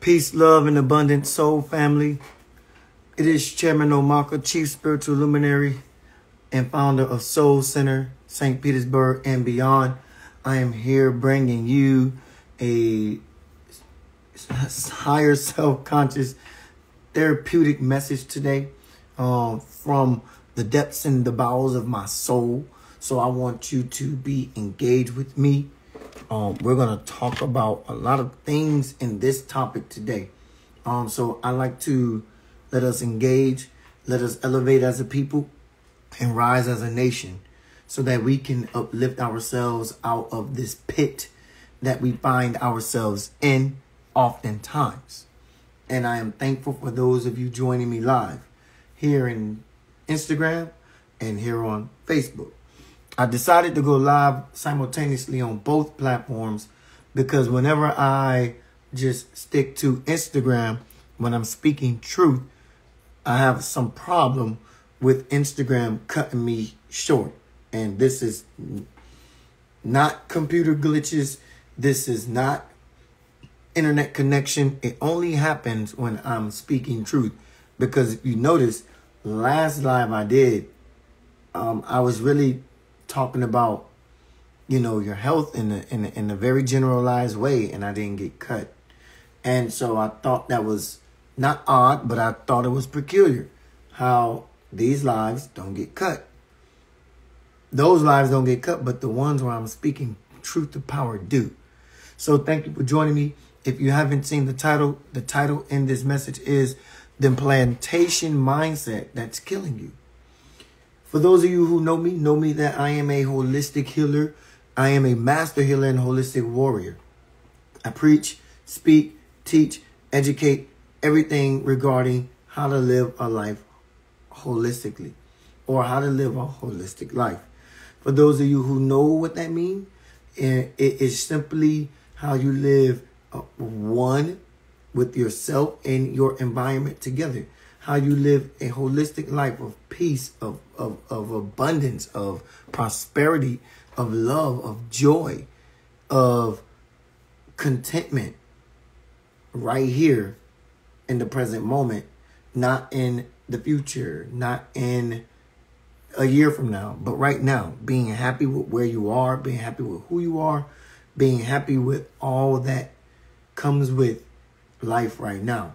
Peace, love, and abundant soul family. It is Chairman Omaka, Chief Spiritual Luminary and founder of Soul Center, St. Petersburg and beyond. I am here bringing you a higher self-conscious therapeutic message today from the depths and the bowels of my soul. So I want you to be engaged with me. We're going to talk about a lot of things in this topic today. So I like to let us engage, let us elevate as a people and rise as a nation so that we can uplift ourselves out of this pit that we find ourselves in oftentimes. And I am thankful for those of you joining me live here in Instagram and here on Facebook. I decided to go live simultaneously on both platforms because whenever I just stick to Instagram, when I'm speaking truth, I have some problem with Instagram cutting me short. And this is not computer glitches. This is not internet connection. It only happens when I'm speaking truth. Because if you notice, last live I did, I was really talking about, your health in a very generalized way, and I didn't get cut. And so I thought that was not odd, but I thought it was peculiar how these lives don't get cut. Those lives don't get cut, but the ones where I'm speaking truth to power do. So thank you for joining me. If you haven't seen the title in this message is The Plantation Mindset That's Killing You. For those of you who know me that I am a holistic healer. I am a master healer and holistic warrior. I preach, speak, teach, educate, everything regarding how to live a life holistically or how to live a holistic life. For those of you who know what that means, it is simply how you live one with yourself and your environment together. How you live a holistic life of peace, of abundance, of prosperity, of love, of joy, of contentment right here in the present moment, not in the future, not in a year from now, but right now, being happy with where you are, being happy with who you are, being happy with all that comes with life right now.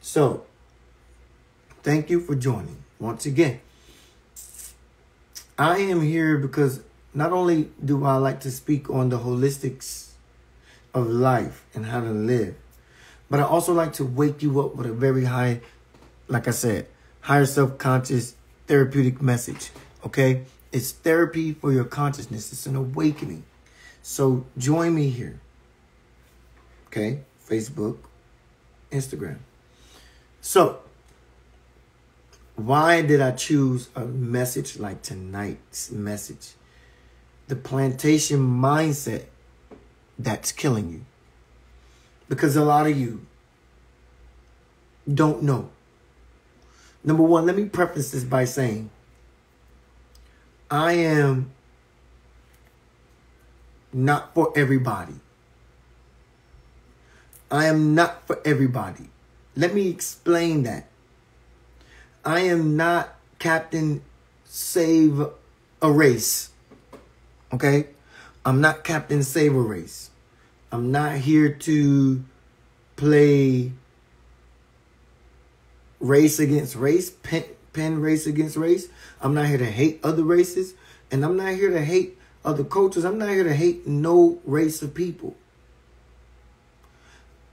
So, thank you for joining once again. I am here because not only do I like to speak on the holistics of life and how to live, but I also like to wake you up with a very high, like I said, higher self-conscious therapeutic message. Okay? It's therapy for your consciousness. It's an awakening. So join me here. Okay? Facebook, Instagram. So, why did I choose a message like tonight's message? The plantation mindset that's killing you. Because a lot of you don't know. Number one, let me preface this by saying, I am not for everybody. I am not for everybody. Let me explain that. I am not Captain Save a Race. Okay? I'm not Captain Save a Race. I'm not here to play race against race, pen race against race. I'm not here to hate other races. And I'm not here to hate other cultures. I'm not here to hate no race of people.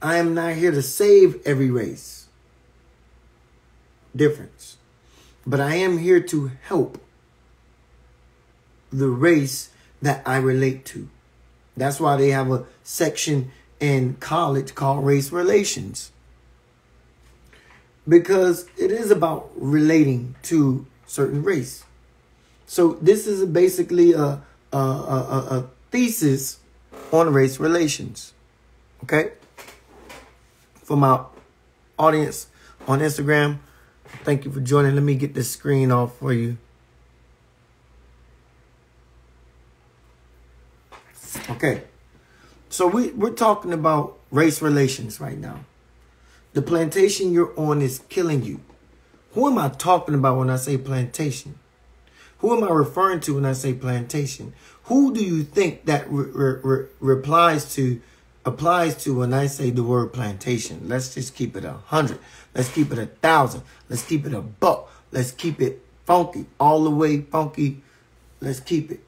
I am not here to save every race. Difference. But I am here to help the race that I relate to. That's why they have a section in college called race relations. Because it is about relating to certain race. So this is basically a thesis on race relations. Okay? For my audience on Instagram, thank you for joining. Let me get this screen off for you. Okay. So we're talking about race relations right now. The plantation you're on is killing you. Who am I talking about when I say plantation? Who am I referring to when I say plantation? Who do you think that applies to when I say the word plantation? Let's just keep it 100. Let's keep it 1,000. Let's keep it $1. Let's keep it funky, all the way funky. Let's keep it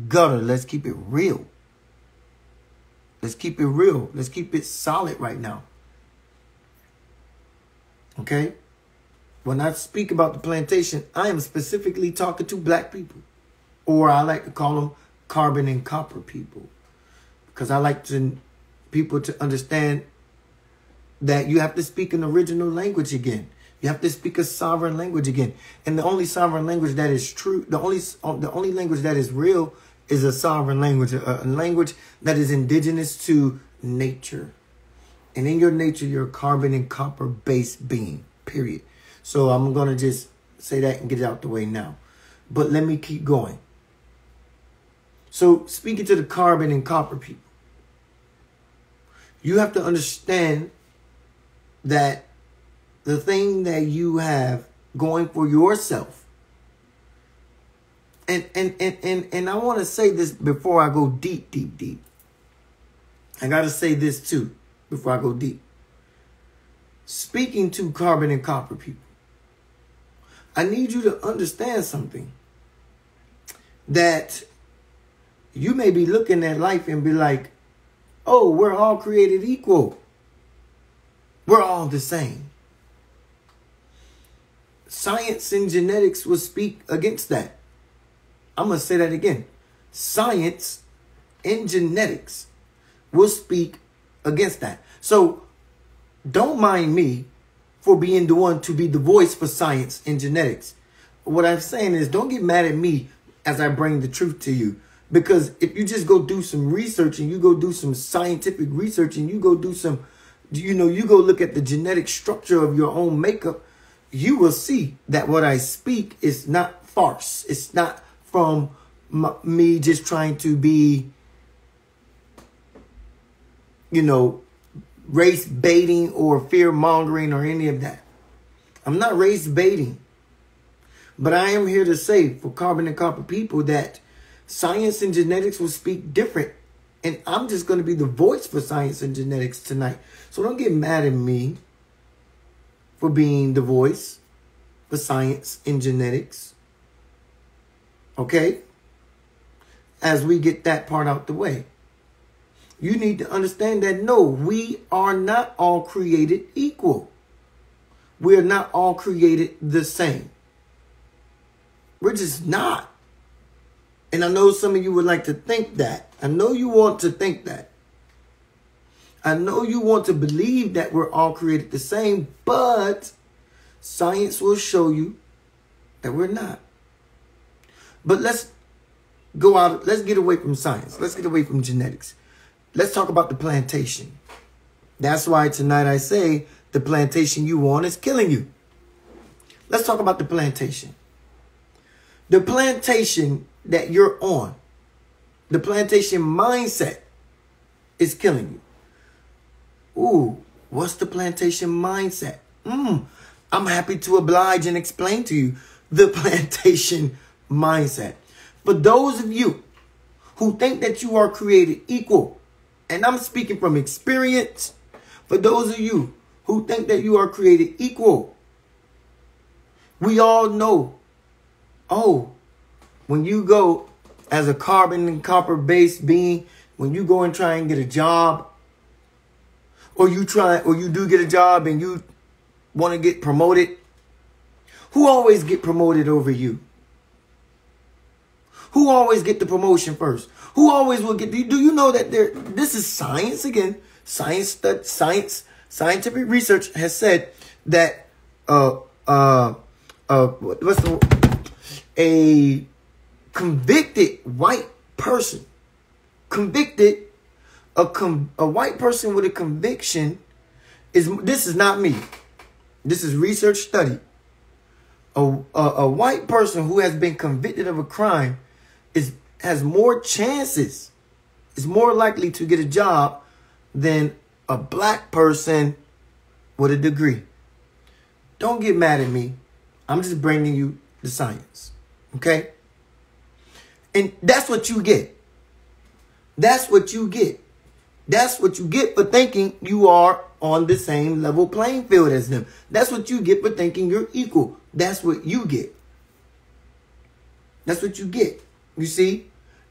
gutter. Let's keep it real. Let's keep it real. Let's keep it solid right now. Okay? When I speak about the plantation, I am specifically talking to black people. Or I like to call them carbon and copper people. Because I like people to understand that you have to speak an original language again. You have to speak a sovereign language again. And the only sovereign language that is true, the only language that is real is a sovereign language. A language that is indigenous to nature. And in your nature, you're a carbon and copper based being, period. So I'm going to just say that and get it out the way now. But let me keep going. So speaking to the carbon and copper people, you have to understand that the thing that you have going for yourself, and I want to say this before I go deep. I got to say this too before I go deep. Speaking to carbon and copper people, I need you to understand something. That you may be looking at life and be like, oh, we're all created equal. We're all the same. Science and genetics will speak against that. I'm going to say that again. Science and genetics will speak against that. So don't mind me for being the one to be the voice for science and genetics. What I'm saying is don't get mad at me as I bring the truth to you. Because if you just go do some research and you go do some scientific research and you go do some, you go look at the genetic structure of your own makeup, you will see that what I speak is not farce. It's not from me just trying to be, race baiting or fear mongering or any of that. I'm not race baiting. But I am here to say for carbon and copper people that science and genetics will speak different. And I'm just going to be the voice for science and genetics tonight. So don't get mad at me for being the voice for science and genetics. Okay? As we get that part out the way. You need to understand that no, we are not all created equal. We are not all created the same. We're just not. And I know some of you would like to think that. I know you want to think that. I know you want to believe that we're all created the same, but science will show you that we're not. But let's get away from science. Let's get away from genetics. Let's talk about the plantation. That's why tonight I say the plantation you want is killing you. Let's talk about the plantation. The plantation that you're on, the plantation mindset is killing you. Ooh, what's the plantation mindset? I'm happy to oblige and explain to you the plantation mindset. For those of you who think that you are created equal, and I'm speaking from experience, for those of you who think that you are created equal, we all know, when you go as a carbon and copper based being, when you go and try and get a job, or you do get a job and you want to get promoted, who always get promoted over you? Who always get the promotion first? Who always will get? Do you know that this is science again? Scientific research has said that a convicted white person, a white person with a conviction this is not me. This is research study. A white person who has been convicted of a crime has more chances, is more likely to get a job than a black person with a degree. Don't get mad at me. I'm just bringing you the science. Okay? And that's what you get. That's what you get. That's what you get for thinking you are on the same level playing field as them. That's what you get for thinking you're equal. That's what you get. That's what you get. You see?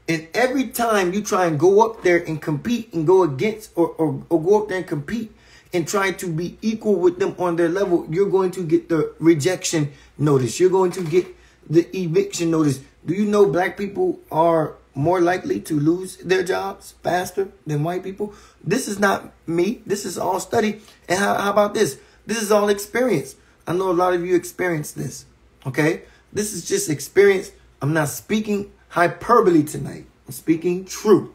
And every time you try and go up there and compete and go against or go up there and compete and try to be equal with them on their level, you're going to get the rejection notice. You're going to get the eviction notice. Do you know black people are more likely to lose their jobs faster than white people? This is not me. This is all study. And how about this? This is all experience. I know a lot of you experienced this. Okay? This is just experience. I'm not speaking hyperbole tonight. I'm speaking truth.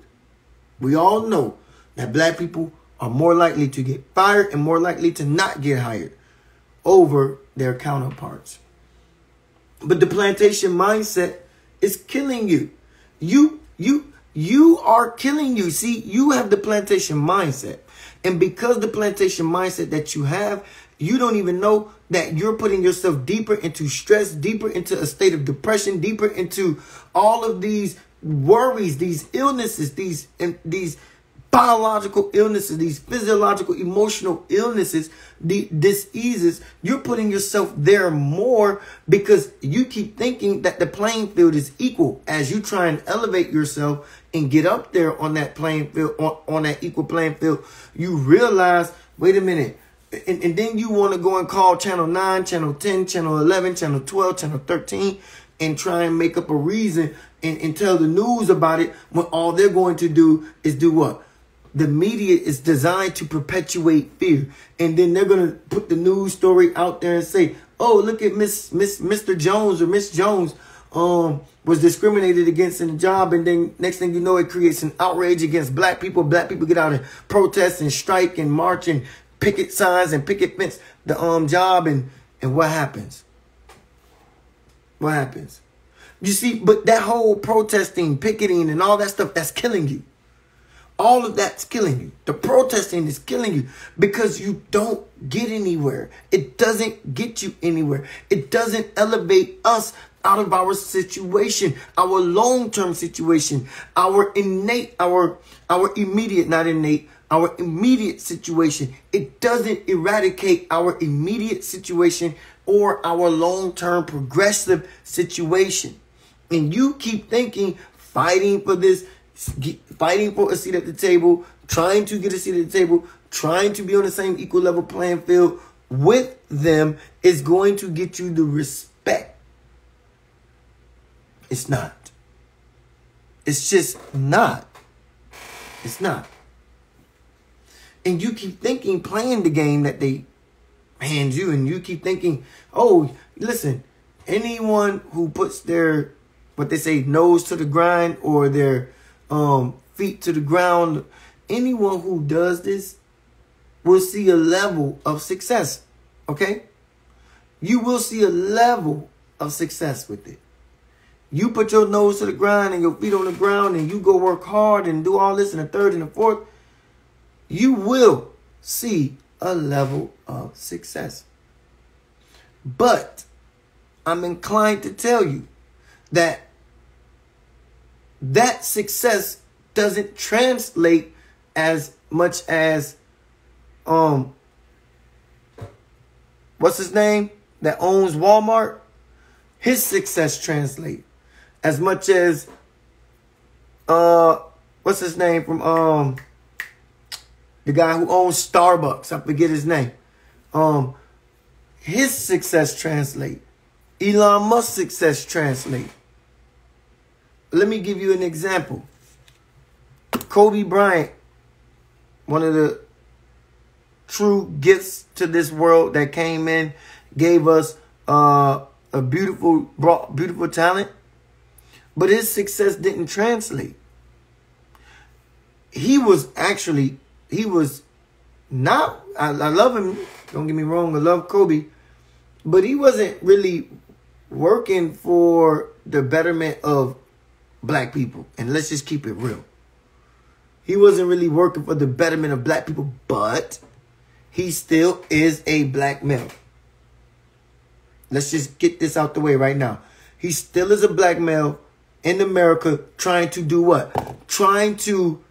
We all know that black people are more likely to get fired and more likely to not get hired over their counterparts. But the plantation mindset is killing you. You are killing you. See, you have the plantation mindset. And because the plantation mindset that you have, you don't even know that you're putting yourself deeper into stress, deeper into a state of depression, deeper into all of these worries, these illnesses, these biological illnesses, these physiological, emotional illnesses, the diseases. You're putting yourself there more because you keep thinking that the playing field is equal. As you try and elevate yourself and get up there on that playing field, on that equal playing field, you realize, wait a minute. And then you want to go and call channel 9, channel 10, channel 11, channel 12, channel 13, and try and make up a reason and tell the news about it when all they're going to do is do what? The media is designed to perpetuate fear. And then they're going to put the news story out there and say, oh, look at Mr. Jones or Miss Jones was discriminated against in the job. And then next thing you know, it creates an outrage against black people. Black people get out and protest and strike and march and picket signs and picket fence the job. And what happens? What happens? You see, but that whole protesting, picketing and all that stuff, that's killing you. All of that's killing you. The protesting is killing you because you don't get anywhere. It doesn't get you anywhere. It doesn't elevate us out of our situation, our long-term situation, our immediate situation. It doesn't eradicate our immediate situation or our long-term progressive situation. And you keep thinking, fighting for this, fighting for a seat at the table, trying to get a seat at the table, trying to be on the same equal level playing field with them is going to get you the respect. It's not. It's just not. It's not. And you keep thinking, playing the game that they hand you, and you keep thinking, oh, listen, anyone who puts their, what they say, nose to the grind or their feet to the ground, anyone who does this will see a level of success. Okay? You will see a level of success with it. You put your nose to the grind and your feet on the ground and you go work hard and do all this and the third and the fourth, you will see a level of success. But I'm inclined to tell you that that success doesn't translate as much as what's his name that owns Walmart? His success translate as much as what's his name from the guy who owns Starbucks. I forget his name. His success translate. Elon Musk's success translate. Let me give you an example. Kobe Bryant, one of the true gifts to this world that came in, gave us a beautiful talent, but his success didn't translate. He was not, I love him, don't get me wrong, I love Kobe, but he wasn't really working for the betterment of black people. And let's just keep it real. He wasn't really working for the betterment of black people, but he still is a black male. Let's just get this out the way right now. He still is a black male in America trying to do what? Trying to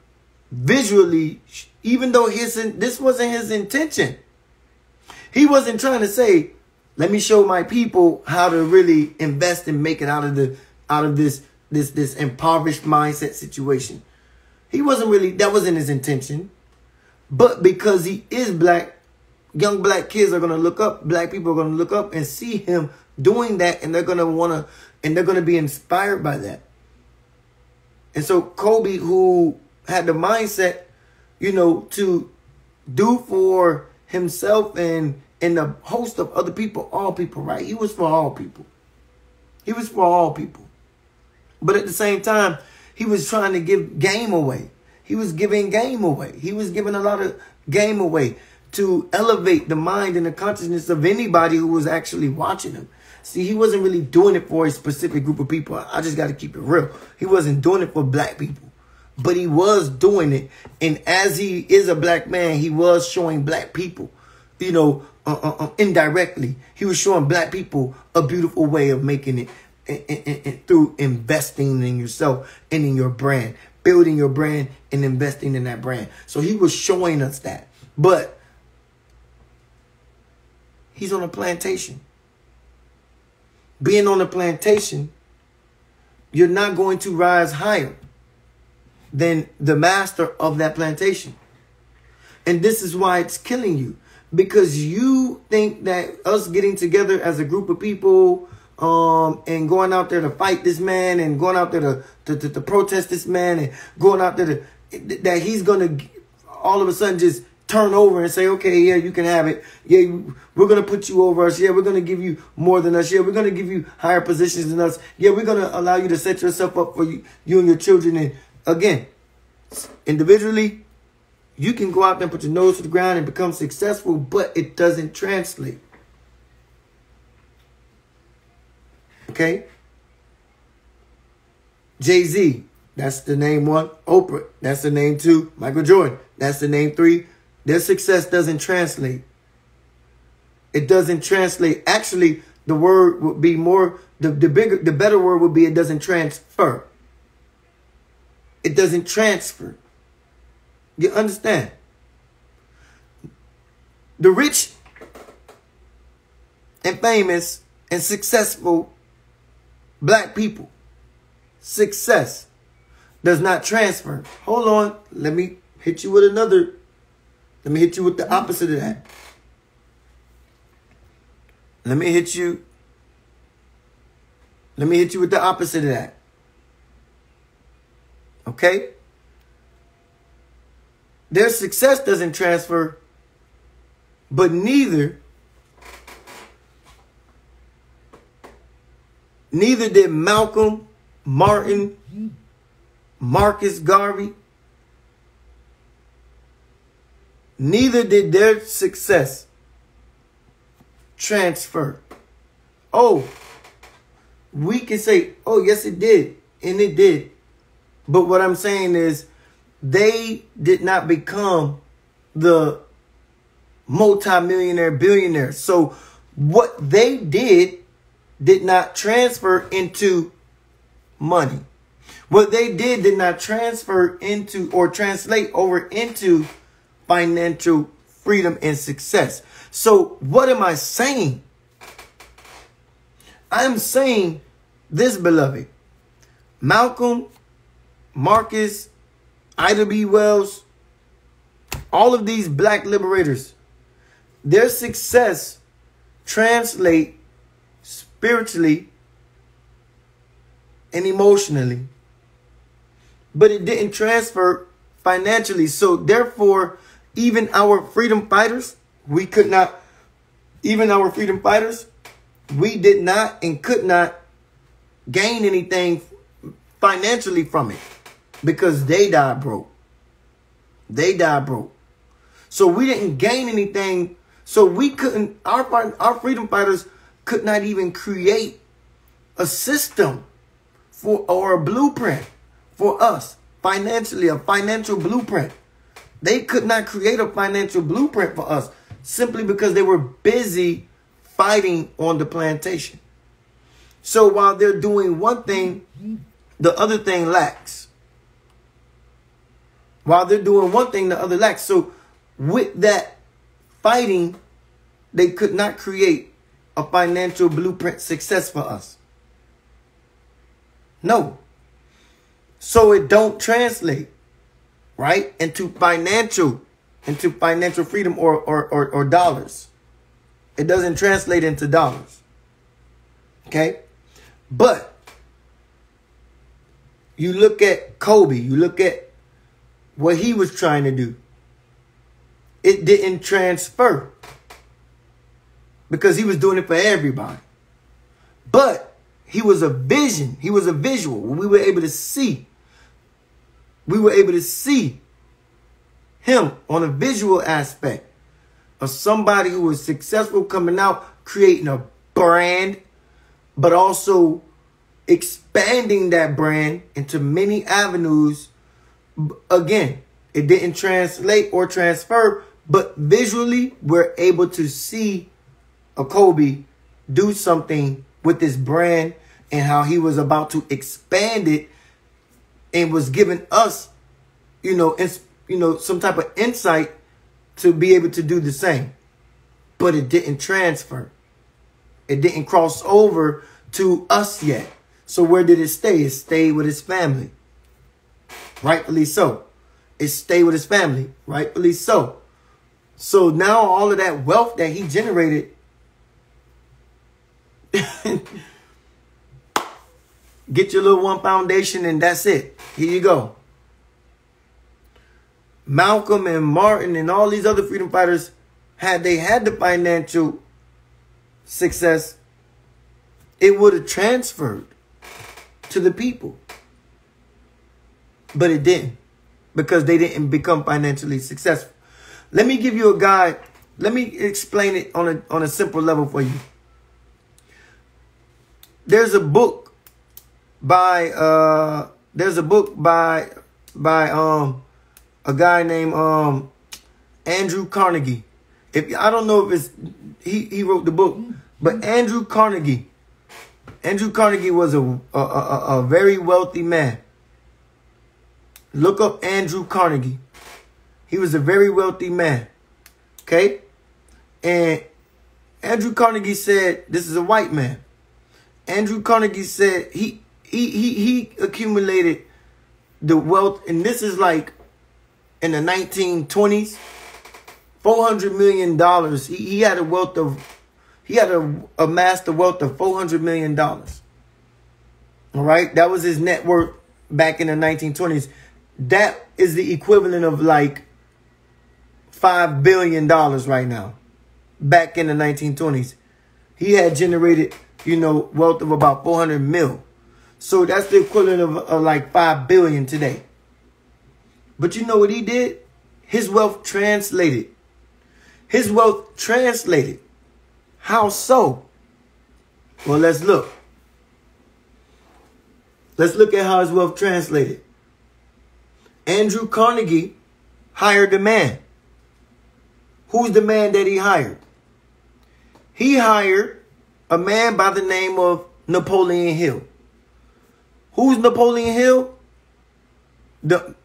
visually, even though this wasn't his intention. He wasn't trying to say, let me show my people how to really invest and make it out of this impoverished mindset situation. He wasn't really, that wasn't his intention. But because he is black, young black kids are going to look up, black people are going to look up and see him doing that, and they're going to want to, and they're going to be inspired by that. And so Kobe, who had the mindset, you know, to do for himself and a host of other people, all people, right? He was for all people. He was for all people. But at the same time, he was trying to give game away. He was giving game away. He was giving a lot of game away to elevate the mind and the consciousness of anybody who was actually watching him. See, he wasn't really doing it for a specific group of people. I just got to keep it real. He wasn't doing it for black people, but he was doing it. And as he is a black man, he was showing black people, you know, indirectly. He was showing black people a beautiful way of making it and through investing in yourself and in your brand, building your brand and investing in that brand. So he was showing us that. But he's on a plantation. Being on a plantation, you're not going to rise higher than the master of that plantation. And this is why it's killing you. Because you think that us getting together as a group of people and going out there to fight this man and going out there to protest this man and going out there that he's going to all of a sudden just turn over and say, okay, yeah, you can have it. Yeah, we're going to put you over us. Yeah, we're going to give you more than us. Yeah, we're going to give you higher positions than us. Yeah, we're going to allow you to set yourself up for you and your children. And again, individually, you can go out there and put your nose to the ground and become successful, but it doesn't translate. Okay? Jay-Z, that's the name 1. Oprah, that's the name 2. Michael Jordan, that's the name 3. Their success doesn't translate. It doesn't translate. Actually, the word would be more, the better word would be it doesn't transfer. It doesn't transfer. You understand? The rich and famous and successful black people, success does not transfer. Hold on. Let me hit you with another. Let me hit you with the opposite of that. Let me hit you with the opposite of that. Okay? Their success doesn't transfer, but neither did Malcolm, Martin, Marcus Garvey. Neither did their success transfer. Oh, we can say, oh, yes, it did. And it did. But what I'm saying is they did not become the multimillionaire billionaire. So what they did not transfer into money. What they did not transfer into or translate over into financial freedom and success. So what am I saying? I'm saying this, beloved. Malcolm, Marcus, Ida B. Wells, all of these black liberators, their success translate spiritually and emotionally, but it didn't transfer financially. So therefore, even our freedom fighters, we did not and could not gain anything financially from it because they died broke. They died broke. So we didn't gain anything. So we couldn't, our freedom fighters could not even create a system or a blueprint for us financially, a financial blueprint. They could not create a financial blueprint for us simply because they were busy fighting on the plantation. So while they're doing one thing, the other thing lacks. While they're doing one thing, the other lacks. So with that fighting, they could not create a financial blueprint success for us. No. So it don't translate, right, into financial freedom or dollars. It doesn't translate into dollars. Okay? But you look at Kobe, you look at what he was trying to do. It didn't transfer because he was doing it for everybody. But he was a vision. He was a visual. We were able to see. We were able to see him on a visual aspect of somebody who was successful coming out, creating a brand, but also expanding that brand into many avenues. Again, it didn't translate or transfer, but visually we're able to see a Kobe do something with this brand and how he was about to expand it and was giving us, some type of insight to be able to do the same. But it didn't transfer. It didn't cross over to us yet. So where did it stay? It stayed with his family. Rightfully so. It stayed with his family. Rightfully so. So now all of that wealth that he generated, get your little one foundation and that's it. Here you go. Malcolm and Martin and all these other freedom fighters, had they had the financial success, it would have transferred to the people. But it didn't, because they didn't become financially successful. Let me give you a guide. Let me explain it on a simple level for you. There's a book by a guy named Andrew Carnegie. I don't know if it's he wrote the book, but Andrew Carnegie. Andrew Carnegie was a very wealthy man. Look up Andrew Carnegie. He was a very wealthy man. Okay? And Andrew Carnegie said, this is a white man. Andrew Carnegie said he accumulated the wealth, and this is like in the 1920s, $400 million. He had amassed a wealth of $400 million. All right. That was his net worth back in the 1920s. That is the equivalent of like $5 billion right now. Back in the 1920s, he had generated, wealth of about 400 mil. So that's the equivalent of like 5 billion today. But you know what he did? His wealth translated. His wealth translated. How so? Well, let's look. Let's look at how his wealth translated. Andrew Carnegie hired a man. Who's the man that he hired? He hired a man by the name of Napoleon Hill. Who's Napoleon Hill? The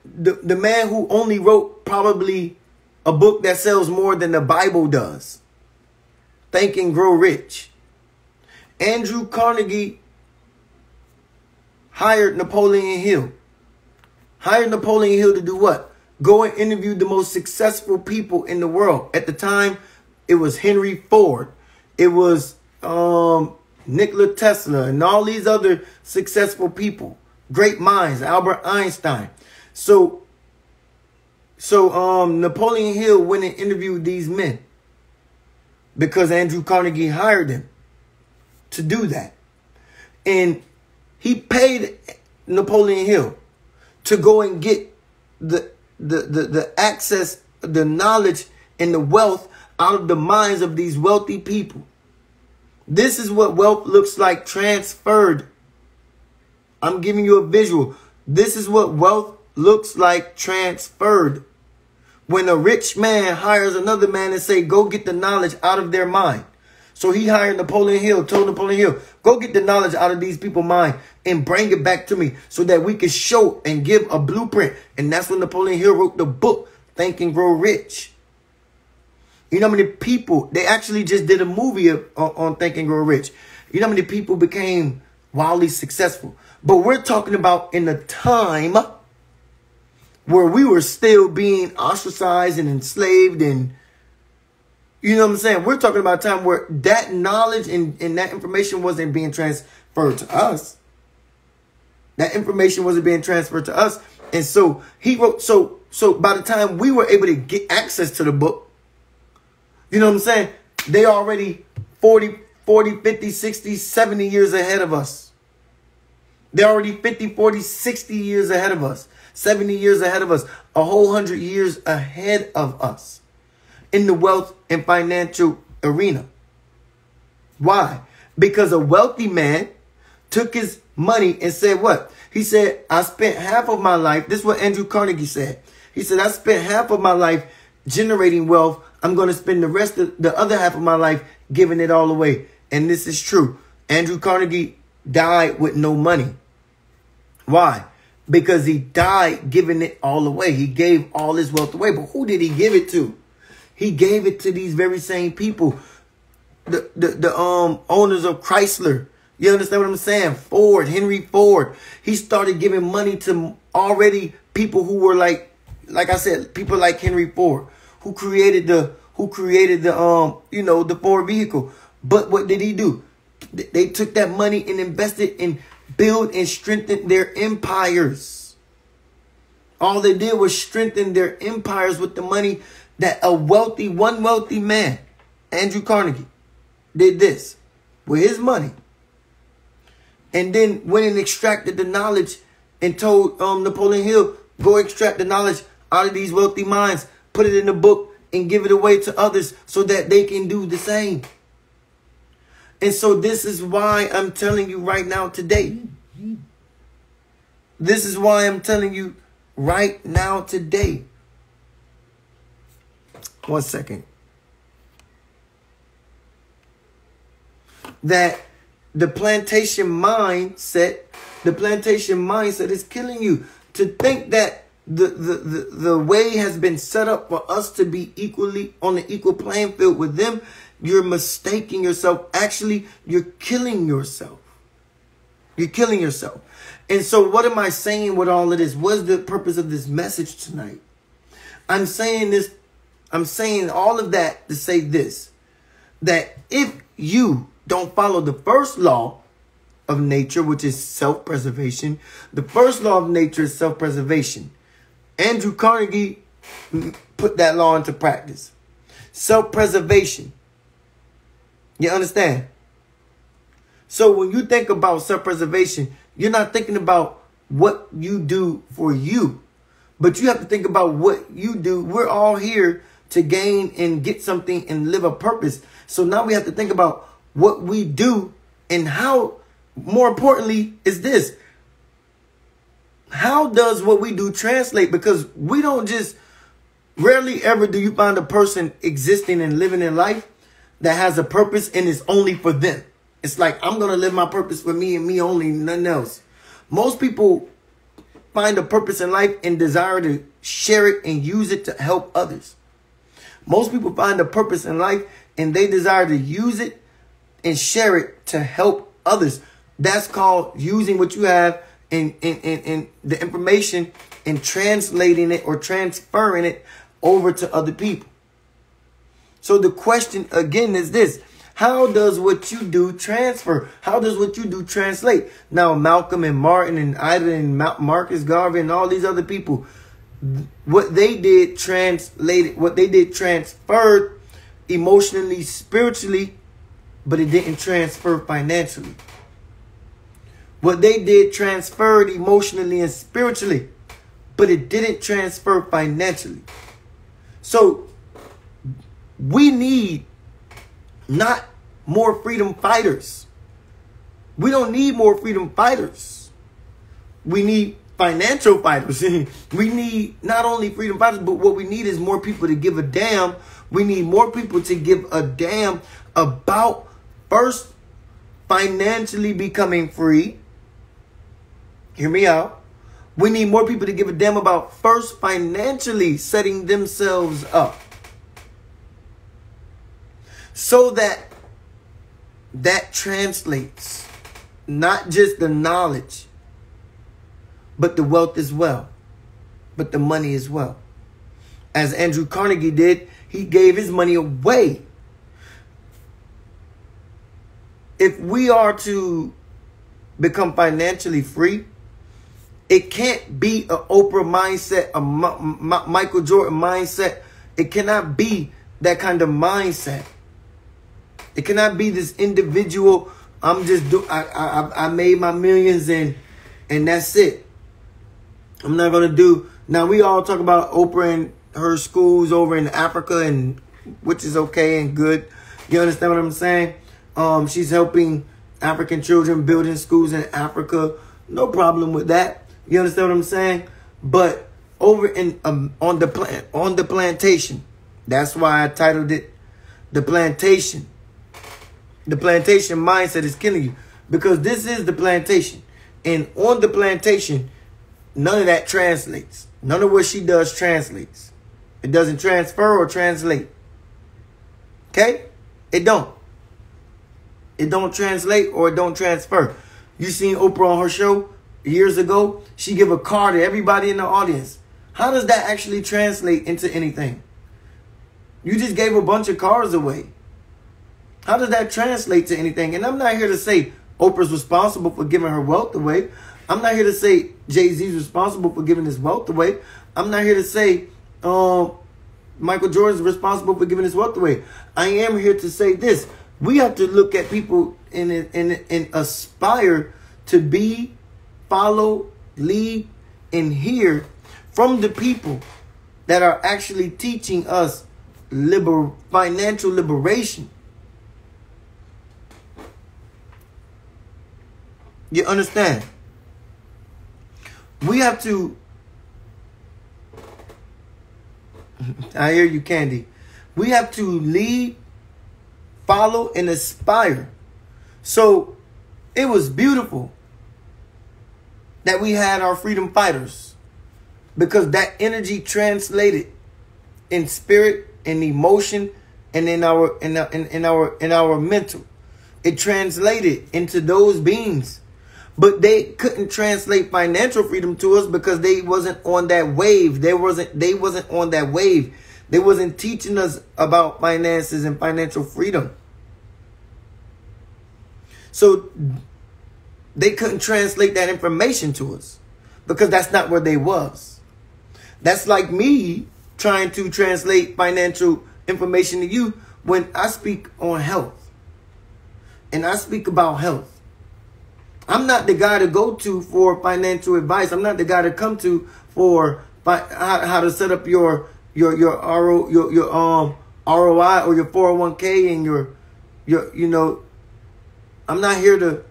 man who only wrote probably a book that sells more than the Bible does. Think and Grow Rich. Andrew Carnegie hired Napoleon Hill. Hired Napoleon Hill to do what? Go and interview the most successful people in the world. At the time, it was Henry Ford. It was Nikola Tesla and all these other successful people. Great minds. Albert Einstein. So Napoleon Hill went and interviewed these men because Andrew Carnegie hired him to do that. And he paid Napoleon Hill to go and get the access, the knowledge, and the wealth out of the minds of these wealthy people. This is what wealth looks like transferred. I'm giving you a visual. This is what wealth looks like transferred. When a rich man hires another man and say, go get the knowledge out of their mind. So he hired Napoleon Hill, told Napoleon Hill, go get the knowledge out of these people's mind and bring it back to me so that we can show and give a blueprint. And that's when Napoleon Hill wrote the book, Think and Grow Rich. You know how many people, they actually just did a movie on Think and Grow Rich. You know how many people became wildly successful. But we're talking about in a time where we were still being ostracized and enslaved, and you know what I'm saying? We're talking about a time where that knowledge and that information wasn't being transferred to us. That information wasn't being transferred to us. And so he wrote, so by the time we were able to get access to the book, you know what I'm saying? They already 40, 50, 60, 70 years ahead of us. They're already 50, 40, 60 years ahead of us. 70 years ahead of us. A whole 100 years ahead of us in the wealth and financial arena. Why? Because a wealthy man took his money and said what? He said, I spent half of my life. This is what Andrew Carnegie said. He said, I spent half of my life generating wealth. I'm going to spend the rest of the other half of my life giving it all away. And this is true. Andrew Carnegie died with no money. Why? Because he died giving it all away. He gave all his wealth away. But who did he give it to? He gave it to these very same people. The owners of Chrysler. You understand what I'm saying? Ford, Henry Ford. He started giving money to already people who were like I said, people like Henry Ford, who created the Ford vehicle. But what did he do? They took that money and invested in build and strengthen their empires. All they did was strengthen their empires with the money that one wealthy man, Andrew Carnegie, did this with his money. And then went and extracted the knowledge and told Napoleon Hill, go extract the knowledge out of these wealthy minds, put it in a book and give it away to others so that they can do the same. And so this is why I'm telling you right now today. This is why I'm telling you right now today. 1 second. That the plantation mindset is killing you. To think that the way has been set up for us to be equally on the equal playing field with them, you're mistaking yourself. Actually, you're killing yourself. You're killing yourself. And so what am I saying with all of this? What's the purpose of this message tonight? I'm saying all of that to say this, that if you don't follow the first law of nature, which is self-preservation, the first law of nature is self-preservation. Andrew Carnegie put that law into practice. Self-preservation. You understand? So when you think about self-preservation, you're not thinking about what you do for you, but you have to think about what you do. We're all here to gain and get something and live a purpose. So now we have to think about what we do and how, more importantly, is this. How does what we do translate? Because we don't just, rarely ever do you find a person existing and living in life that has a purpose and is only for them. It's like, I'm going to live my purpose for me and me only, nothing else. Most people find a purpose in life and desire to share it and use it to help others. Most people find a purpose in life and they desire to use it and share it to help others. That's called using what you have in the information and translating it or transferring it over to other people. So the question again is this: how does what you do transfer? How does what you do translate? Now, Malcolm and Martin and Ida and Marcus Garvey and all these other people, what they did translated, what they did transferred emotionally, spiritually, but it didn't transfer financially. What they did transferred emotionally and spiritually, but it didn't transfer financially. So we need not more freedom fighters. We don't need more freedom fighters. We need financial fighters. We need not only freedom fighters, but what we need is more people to give a damn. We need more people to give a damn about first financially becoming free. Hear me out. We need more people to give a damn about first financially setting themselves up, so that translates not just the knowledge, but the wealth as well, but the money as well. As Andrew Carnegie did, he gave his money away. If we are to become financially free, it can't be an Oprah mindset, a Michael Jordan mindset. It cannot be that kind of mindset. It cannot be this individual, I made my millions and that's it. I'm not going to do. Now, we all talk about Oprah and her schools over in Africa, and which is okay and good. You understand what I'm saying? She's helping African children, building schools in Africa. No problem with that. You understand what I'm saying? But over in on the plantation, that's why I titled it The Plantation. The plantation mindset is killing you, because this is the plantation. And on the plantation, none of that translates. None of what she does translates. It doesn't transfer or translate. Okay? It don't. It don't translate or it don't transfer. You seen Oprah on her show years ago? She give a car to everybody in the audience. How does that actually translate into anything? You just gave a bunch of cars away. How does that translate to anything? And I'm not here to say Oprah's responsible for giving her wealth away. I'm not here to say Jay-Z's responsible for giving his wealth away. I'm not here to say Michael Jordan's responsible for giving his wealth away. I am here to say this. We have to look at people and aspire to be, follow, lead, and hear from the people that are actually teaching us financial liberation. You understand? We have to. I hear you, Candy. We have to lead, follow, and aspire. So it was beautiful that we had our freedom fighters, because that energy translated in spirit, in emotion, and in our mental. It translated into those beings. But they couldn't translate financial freedom to us because they wasn't on that wave. They wasn't on that wave. They wasn't teaching us about finances and financial freedom. So they couldn't translate that information to us because that's not where they was. That's like me trying to translate financial information to you when I speak on health and I speak about health. I'm not the guy to go to for financial advice. I'm not the guy to come to for how to set up your ROI or your 401k and your I'm not here to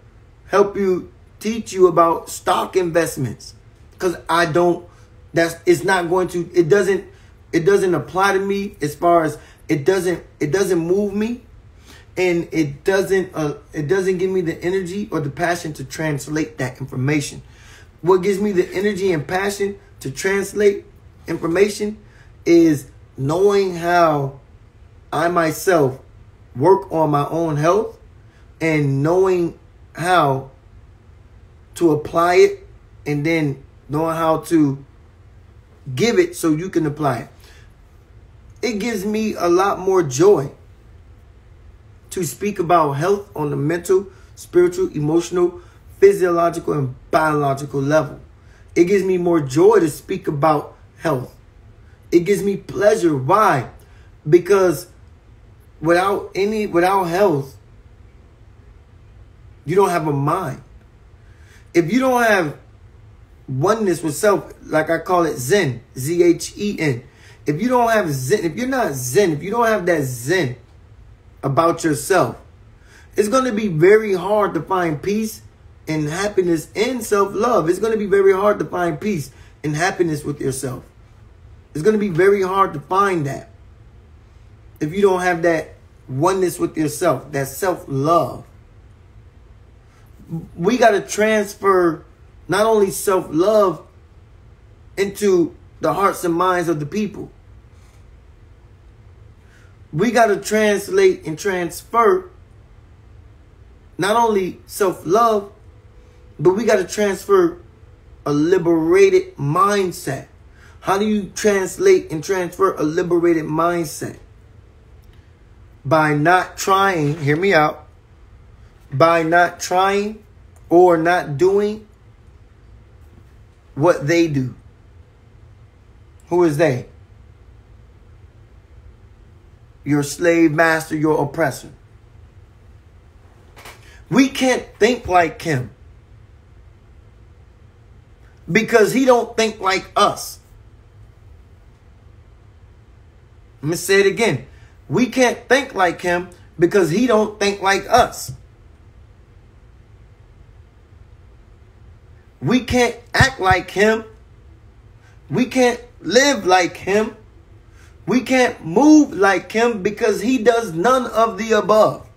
help you, teach you about stock investments, because it doesn't apply to me, as far as it doesn't move me. And it doesn't give me the energy or the passion to translate that information. What gives me the energy and passion to translate information is knowing how I myself work on my own health and knowing how to apply it, and then knowing how to give it so you can apply it. It gives me a lot more joy to speak about health on the mental, spiritual, emotional, physiological, and biological level. It gives me more joy to speak about health. It gives me pleasure. Why? Because without health, you don't have a mind. If you don't have oneness with self, like I call it Zen, Z-H-E-N. If you don't have Zen, if you're not Zen, if you don't have that Zen about yourself, it's going to be very hard to find peace and happiness in self-love. It's going to be very hard to find peace and happiness with yourself. It's going to be very hard to find that if you don't have that oneness with yourself, that self-love. We got to transfer not only self-love into the hearts and minds of the people. We got to translate and transfer not only self-love, but we got to transfer a liberated mindset. How do you translate and transfer a liberated mindset? By not trying, hear me out, by not trying or not doing what they do. Who is they? Your slave master, your oppressor. We can't think like him because he don't think like us. Let me say it again. We can't think like him because he don't think like us. We can't act like him. We can't live like him. We can't move like him because he does none of the above.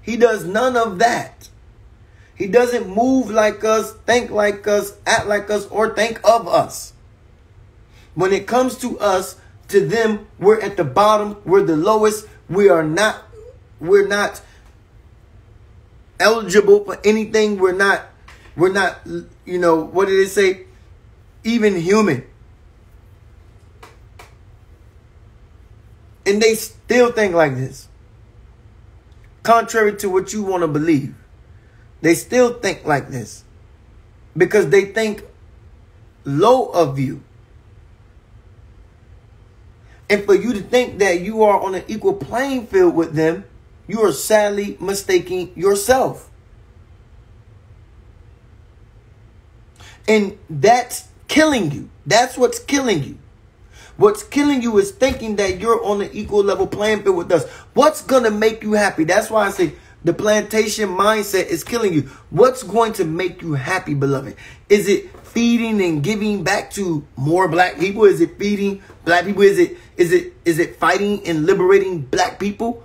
He does none of that. He doesn't move like us, think like us, act like us, or think of us. When it comes to us, to them, we're at the bottom. We're the lowest. We're not eligible for anything. We're not, you know, what did it say? Even human. And they still think like this. Contrary to what you want to believe. They still think like this. Because they think low of you. And for you to think that you are on an equal playing field with them, you are sadly mistaking yourself. And that's killing you. That's what's killing you. What's killing you is thinking that you're on an equal level playing field with us. What's going to make you happy? That's why I say the plantation mindset is killing you. What's going to make you happy, beloved? Is it feeding and giving back to more black people? Is it feeding black people? Is it fighting and liberating black people?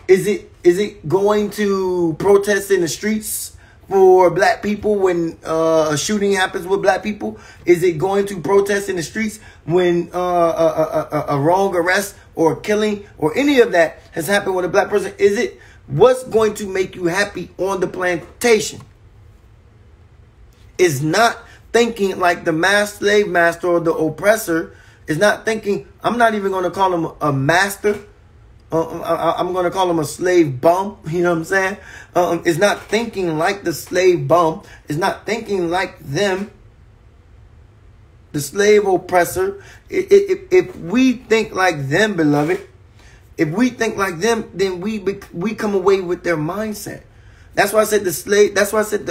Is it going to protest in the streets for black people when a shooting happens with black people? Is it going to protest in the streets when a wrong arrest or killing or any of that has happened with a black person? Is it what's going to make you happy on the plantation? Is not thinking like the slave master or the oppressor. Is not thinking, I'm not even going to call him a master. I'm going to call him a slave bum. You know what I'm saying? It's not thinking like the slave bum. It's not thinking like them. The slave oppressor. If we think like them, beloved, if we think like them, then we come away with their mindset. That's why I said the slave. That's why I said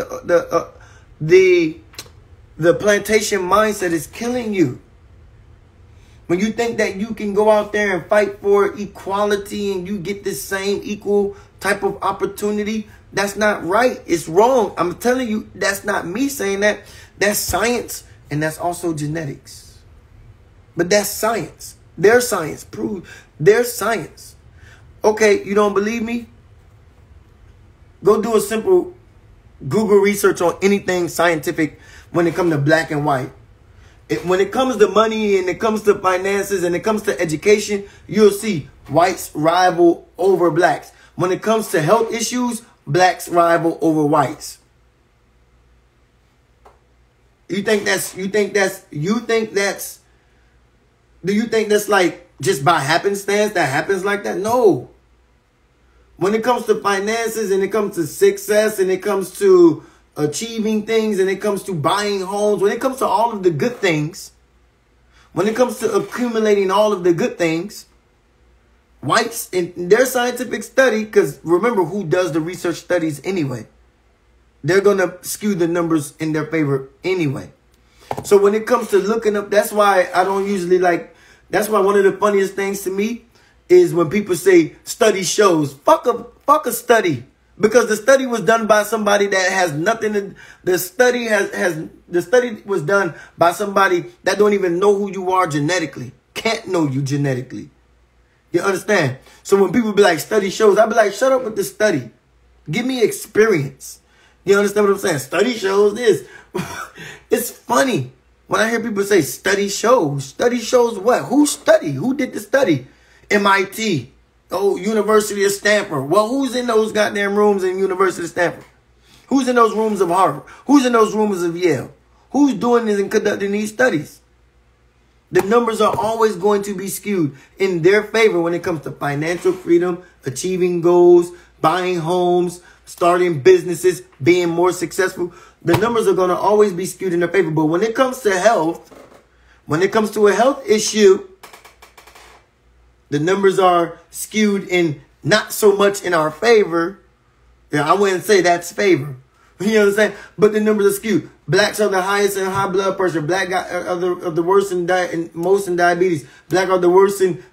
the plantation mindset is killing you. When you think that you can go out there and fight for equality and you get this same equal type of opportunity, that's not right. It's wrong. I'm telling you, that's not me saying that. That's science, and that's also genetics. But that's science. Their science proves their science. Okay, you don't believe me? Go do a simple Google research on anything scientific when it comes to black and white. When it comes to money and it comes to finances and it comes to education, you'll see whites rival over blacks. When it comes to health issues, blacks rival over whites. Do you think that's like just by happenstance that happens like that? No. When it comes to finances and it comes to success and it comes to achieving things and it comes to buying homes, when it comes to all of the good things, when it comes to accumulating all of the good things, whites in their scientific study, because remember who does the research studies anyway, they're going to skew the numbers in their favor anyway. So when it comes to looking up, that's why I don't usually like, that's why one of the funniest things to me is when people say study shows. Fuck a study. Because the study was done by somebody that has nothing to, the study was done by somebody that don't even know who you are genetically. Can't know you genetically. You understand? So when people be like, study shows, I be like, shut up with the study. Give me experience. You understand what I'm saying? Study shows this. It's funny when I hear people say study shows. Study shows what? Who studied? Who did the study? MIT. Oh, University of Stanford. Well, who's in those goddamn rooms in University of Stanford? Who's in those rooms of Harvard? Who's in those rooms of Yale? Who's doing this and conducting these studies? The numbers are always going to be skewed in their favor when it comes to financial freedom, achieving goals, buying homes, starting businesses, being more successful. The numbers are going to always be skewed in their favor. But when it comes to health, when it comes to a health issue, the numbers are skewed in not so much in our favor. Yeah, I wouldn't say that's favor. You know what I'm saying? But the numbers are skewed. Blacks are the highest in high blood pressure. Black are the worst in most in diabetes. Black are the worst in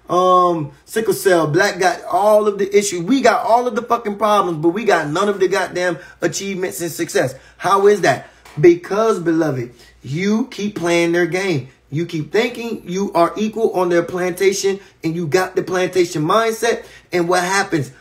sickle cell. Black got all of the issues. We got all of the fucking problems, but we got none of the goddamn achievements and success. How is that? Because, beloved, you keep playing their game. You keep thinking you are equal on their plantation, and you got the plantation mindset. And what happens?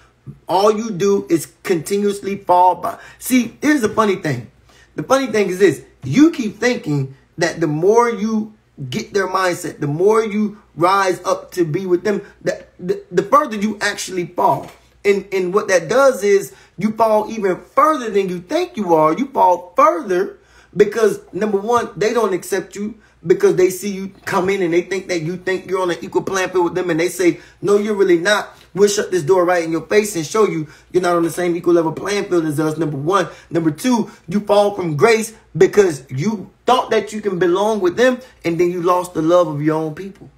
All you do is continuously fall by. See, here's the funny thing. The funny thing is this. You keep thinking that the more you get their mindset, the more you rise up to be with them, the further you actually fall. And what that does is you fall even further than you think you are. You fall further because, number one, they don't accept you. Because they see you come in and they think that you think you're on an equal playing field with them. And they say, no, you're really not. We'll shut this door right in your face and show you you're not on the same equal level playing field as us. Number one. Number two, you fall from grace because you thought that you can belong with them. And then you lost the love of your own people.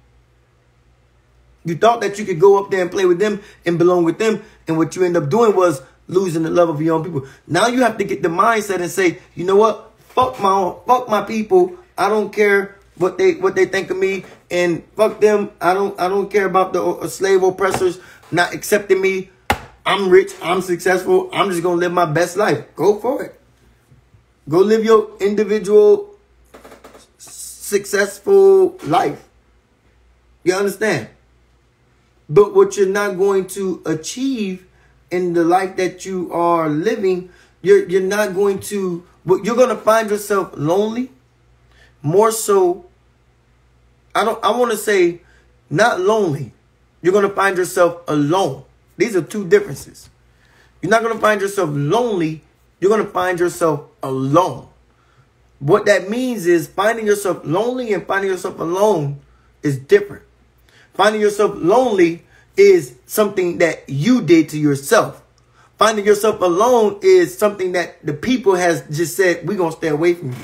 You thought that you could go up there and play with them and belong with them. And what you end up doing was losing the love of your own people. Now you have to get the mindset and say, you know what? Fuck my people. I don't care what they think of me, and fuck them. I don't care about the slave oppressors not accepting me. I'm rich. I'm successful. I'm just gonna live my best life. Go for it. Go live your individual successful life. You understand? But what you're not going to achieve in the life that you are living, you're not going to. You're gonna find yourself lonely. More so, I want to say not lonely. You're going to find yourself alone. These are two differences. You're not going to find yourself lonely. You're going to find yourself alone. What that means is finding yourself lonely and finding yourself alone is different. Finding yourself lonely is something that you did to yourself. Finding yourself alone is something that the people has just said, we're going to stay away from you.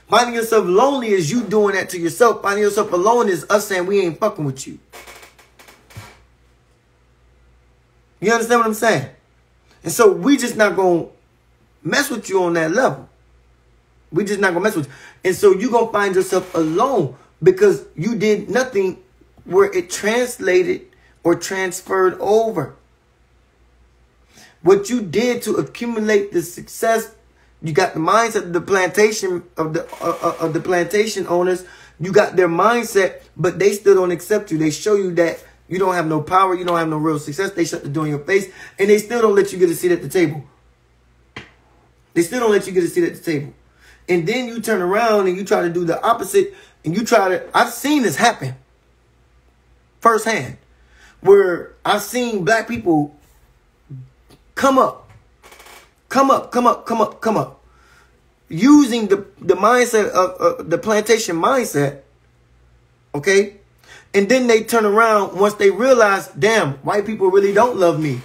Finding yourself lonely is you doing that to yourself. Finding yourself alone is us saying we ain't fucking with you. You understand what I'm saying? And so we just not going to mess with you on that level. We just not going to mess with you. And so you're going to find yourself alone because you did nothing where it translated or transferred over. What you did to accumulate the success, you got the mindset of the plantation of the plantation owners. You got their mindset, but they still don't accept you. They show you that you don't have no power. You don't have no real success. They shut the door in your face, and they still don't let you get a seat at the table. They still don't let you get a seat at the table. And then you turn around and you try to do the opposite, and you try to. I've seen this happen firsthand, where I've seen black people come up. Using the mindset of the plantation mindset, okay? And then they turn around once they realize, damn, white people really don't love me.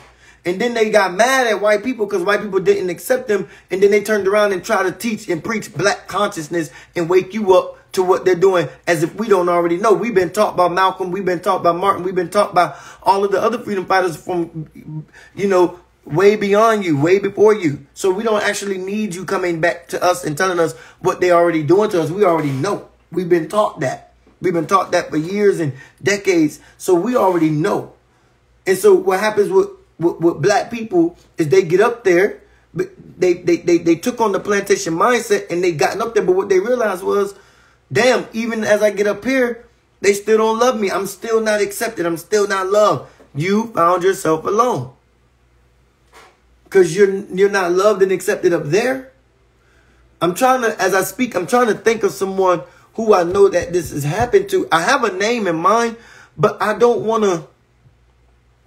And then they got mad at white people because white people didn't accept them. And then they turned around and try to teach and preach black consciousness and wake you up to what they're doing as if we don't already know. We've been taught by Malcolm. We've been taught by Martin. We've been taught by all of the other freedom fighters from, way beyond you, way before you. So we don't actually need you coming back to us and telling us what they already doing to us. We already know. We've been taught that. We've been taught that for years and decades. So we already know. And so what happens with black people is they get up there, but they took on the plantation mindset and they gotten up there. But what they realized was, damn, even as I get up here, they still don't love me. I'm still not accepted. I'm still not loved. You found yourself alone. Because you're not loved and accepted up there. I'm trying to, as I speak, I'm trying to think of someone who I know that this has happened to. I have a name in mind, but I don't want to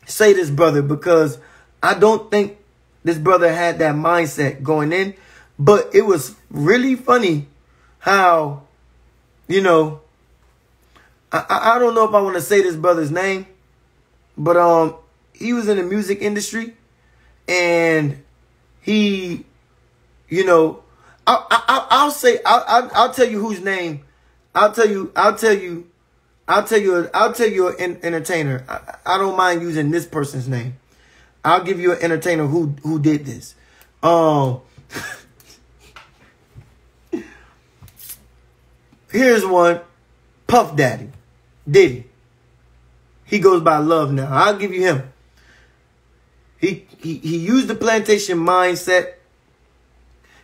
say this brother because I don't think this brother had that mindset going in. But it was really funny how, you know, I don't know if I want to say this brother's name, but he was in the music industry, and he, you know, I'll tell you whose name. I'll tell you an entertainer. I don't mind using this person's name. I'll give you an entertainer who did this. Here's one, Puff Daddy, Diddy. He goes by Love now. I'll give you him. He used the plantation mindset.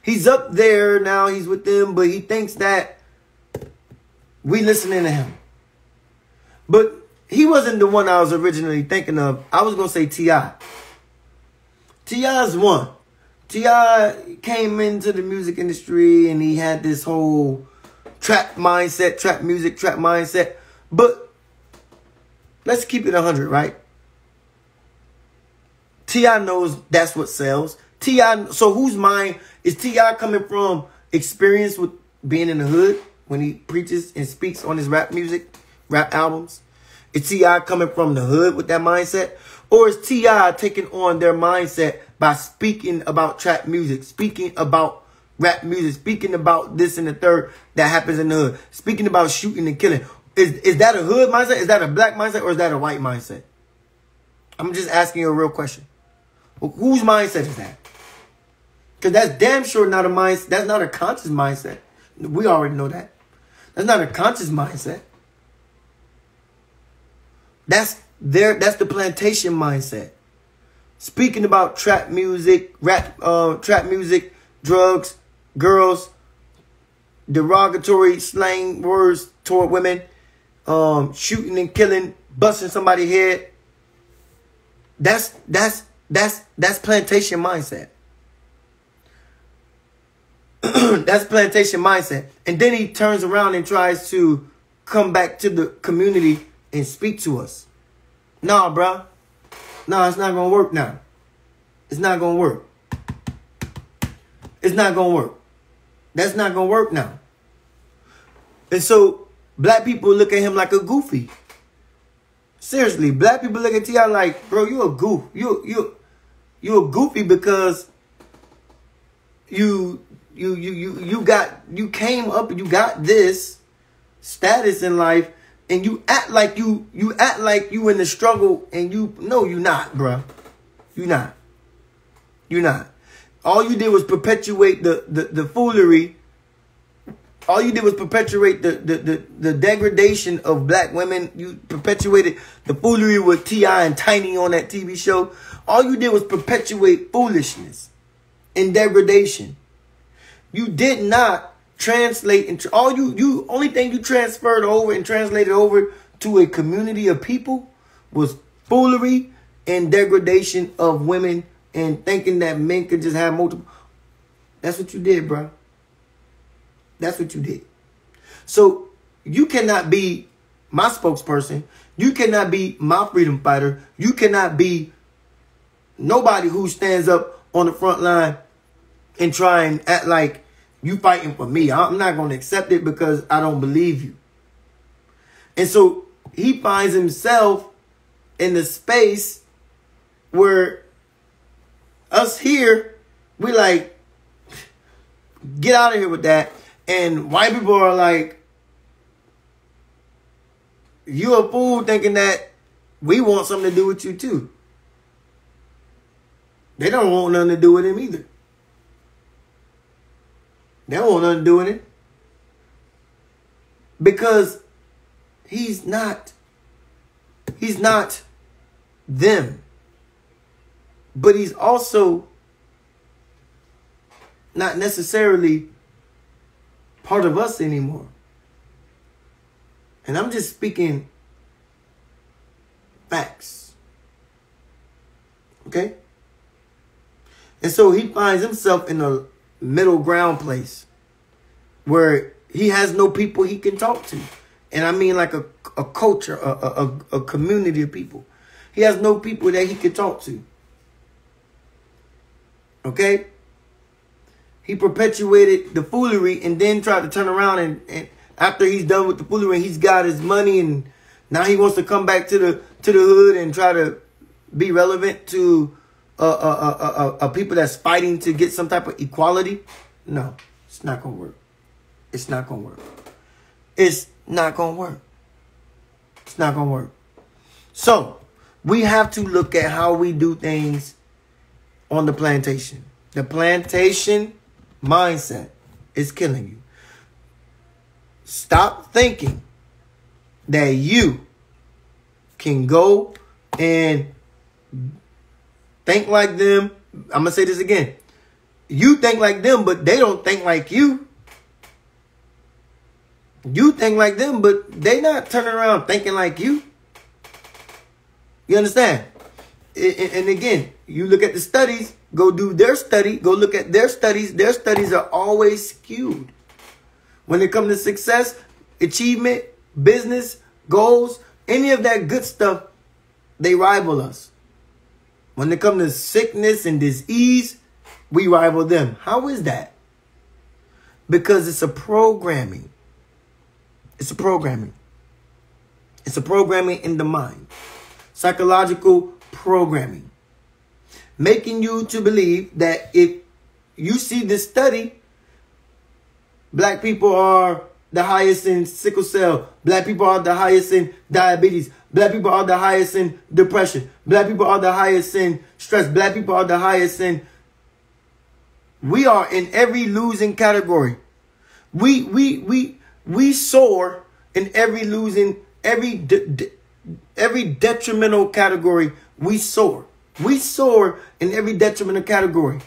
He's up there now. He's with them, but he thinks that we listening to him. But he wasn't the one I was originally thinking of. I was going to say T.I. T.I.'s one. T.I. came into the music industry and he had this whole trap mindset, trap music, trap mindset. But let's keep it 100, right? T.I. knows that's what sells. T.I. So whose mind is T.I. coming from? Experience with being in the hood when he preaches and speaks on his rap music, rap albums? Is T.I. coming from the hood with that mindset? Or is T.I. taking on their mindset by speaking about trap music, speaking about rap music, speaking about this and the third that happens in the hood, speaking about shooting and killing? Is that a hood mindset? Is that a black mindset? Or is that a white mindset? I'm just asking you a real question. Whose mindset is that? Because that's damn sure not a mindset. That's not a conscious mindset. We already know that. That's not a conscious mindset. That's the plantation mindset. Speaking about trap music, trap music, drugs, girls, derogatory slang words toward women, shooting and killing, busting somebody's head. That's plantation mindset. That's plantation mindset. And then he turns around and tries to come back to the community and speak to us. Nah, bro. Nah, it's not going to work now. It's not going to work. It's not going to work. That's not going to work now. And so black people look at him like a goofy. Seriously, black people look at T.I. like, bro, you a goof. You a goofy because you came up and you got this status in life, and you act like you in the struggle, and you're not, bro. You're not. All you did was perpetuate the foolery. All you did was perpetuate the degradation of black women. You perpetuated the foolery with T.I. and Tiny on that TV show. All you did was perpetuate foolishness and degradation. You did not translate into only thing you transferred over and translated over to a community of people was foolery and degradation of women and thinking that men could just have multiple. That's what you did, bro. That's what you did. So you cannot be my spokesperson. You cannot be my freedom fighter. You cannot be nobody who stands up on the front line and try and act like you fighting for me. I'm not going to accept it because I don't believe you. And so he finds himself in the space where us here, we like, get out of here with that. And white people are like, you a fool thinking that we want something to do with you too. They don't want nothing to do with him either. They don't want nothing to do with it. Because he's not them. but he's also not necessarily part of us anymore. And I'm just speaking facts. Okay? And so he finds himself in a middle ground place where he has no people he can talk to. And I mean like a culture, a community of people. He has no people that he can talk to. Okay? He perpetuated the foolery and then tried to turn around and after he's done with the foolery, he's got his money and now he wants to come back to the hood and try to be relevant to a people that's fighting to get some type of equality. No, it's not going to work. It's not going to work. It's not going to work. It's not going to work. So we have to look at how we do things on the plantation. The plantation mindset is killing you. Stop thinking that you can go and think like them. I'm going to say this again. You think like them, but they don't think like you. You think like them, but they not turning around thinking like you. You understand? And again, you look at the studies, go do their study, go look at their studies. Their studies are always skewed. When it comes to success, achievement, business, goals, any of that good stuff, they rival us. When it comes to sickness and disease, we rival them. How is that? Because it's a programming. It's a programming. It's a programming in the mind. Psychological programming. Making you to believe that if you see this study, black people are the highest in sickle cell. Black people are the highest in diabetes. Black people are the highest in depression. Black people are the highest in stress. Black people are the highest in... We are in every losing category. We soar in every losing, every detrimental category. We soar. We soar in every detrimental category.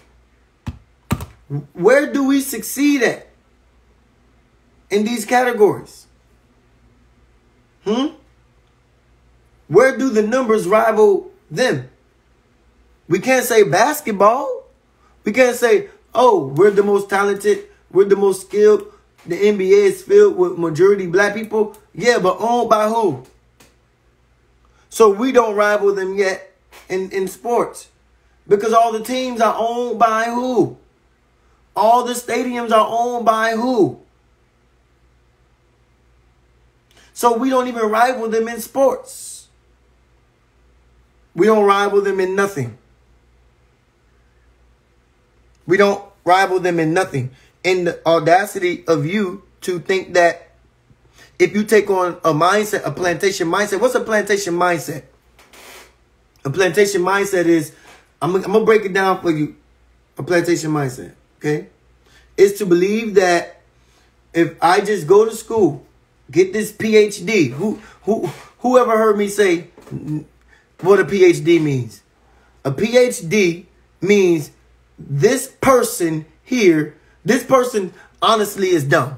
Where do we succeed at in these categories? Where do the numbers rival them? We can't say basketball. We can't say, oh, we're the most talented. We're the most skilled. The NBA is filled with majority black people. Yeah, but owned by who? So we don't rival them yet in sports. Because all the teams are owned by who? All the stadiums are owned by who? So we don't even rival them in sports. We don't rival them in nothing. We don't rival them in nothing. In the audacity of you to think that if you take on a mindset, a plantation mindset. What's a plantation mindset? A plantation mindset is, I'm going to break it down for you. A plantation mindset, okay? Is to believe that if I just go to school, get this PhD. Whoever heard me say what a PhD means? A PhD means this person here, this person honestly is dumb.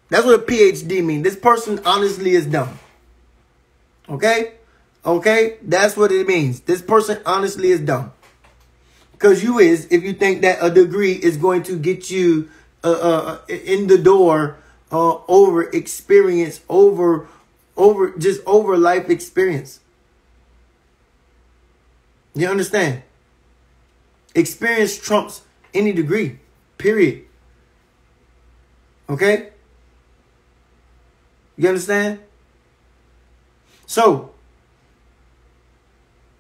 That's what a PhD means. This person honestly is dumb. Okay? Okay? That's what it means. This person honestly is dumb. Because you is, if you think that a degree is going to get you in the door over experience, over life experience. You understand? Experience trumps any degree. Period. Okay? You understand? So,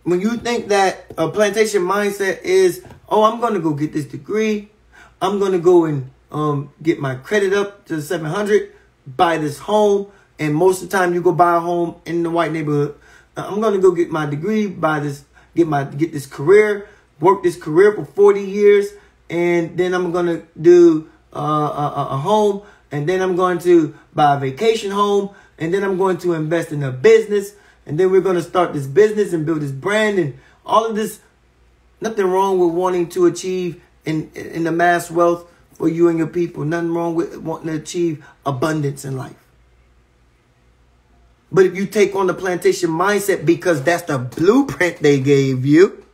when you think that a plantation mindset is, oh, I'm going to go get this degree. I'm going to go and get my credit up to 700, buy this home. And most of the time you go buy a home in the white neighborhood. I'm going to go get my degree, buy this, get this career, work this career for 40 years. And then I'm going to do a home. And then I'm going to buy a vacation home. And then I'm going to invest in a business. And then we're going to start this business and build this brand and all of this Nothing wrong with wanting to achieve in amass wealth for you and your people. Nothing wrong with wanting to achieve abundance in life. But if you take on the plantation mindset because that's the blueprint they gave you,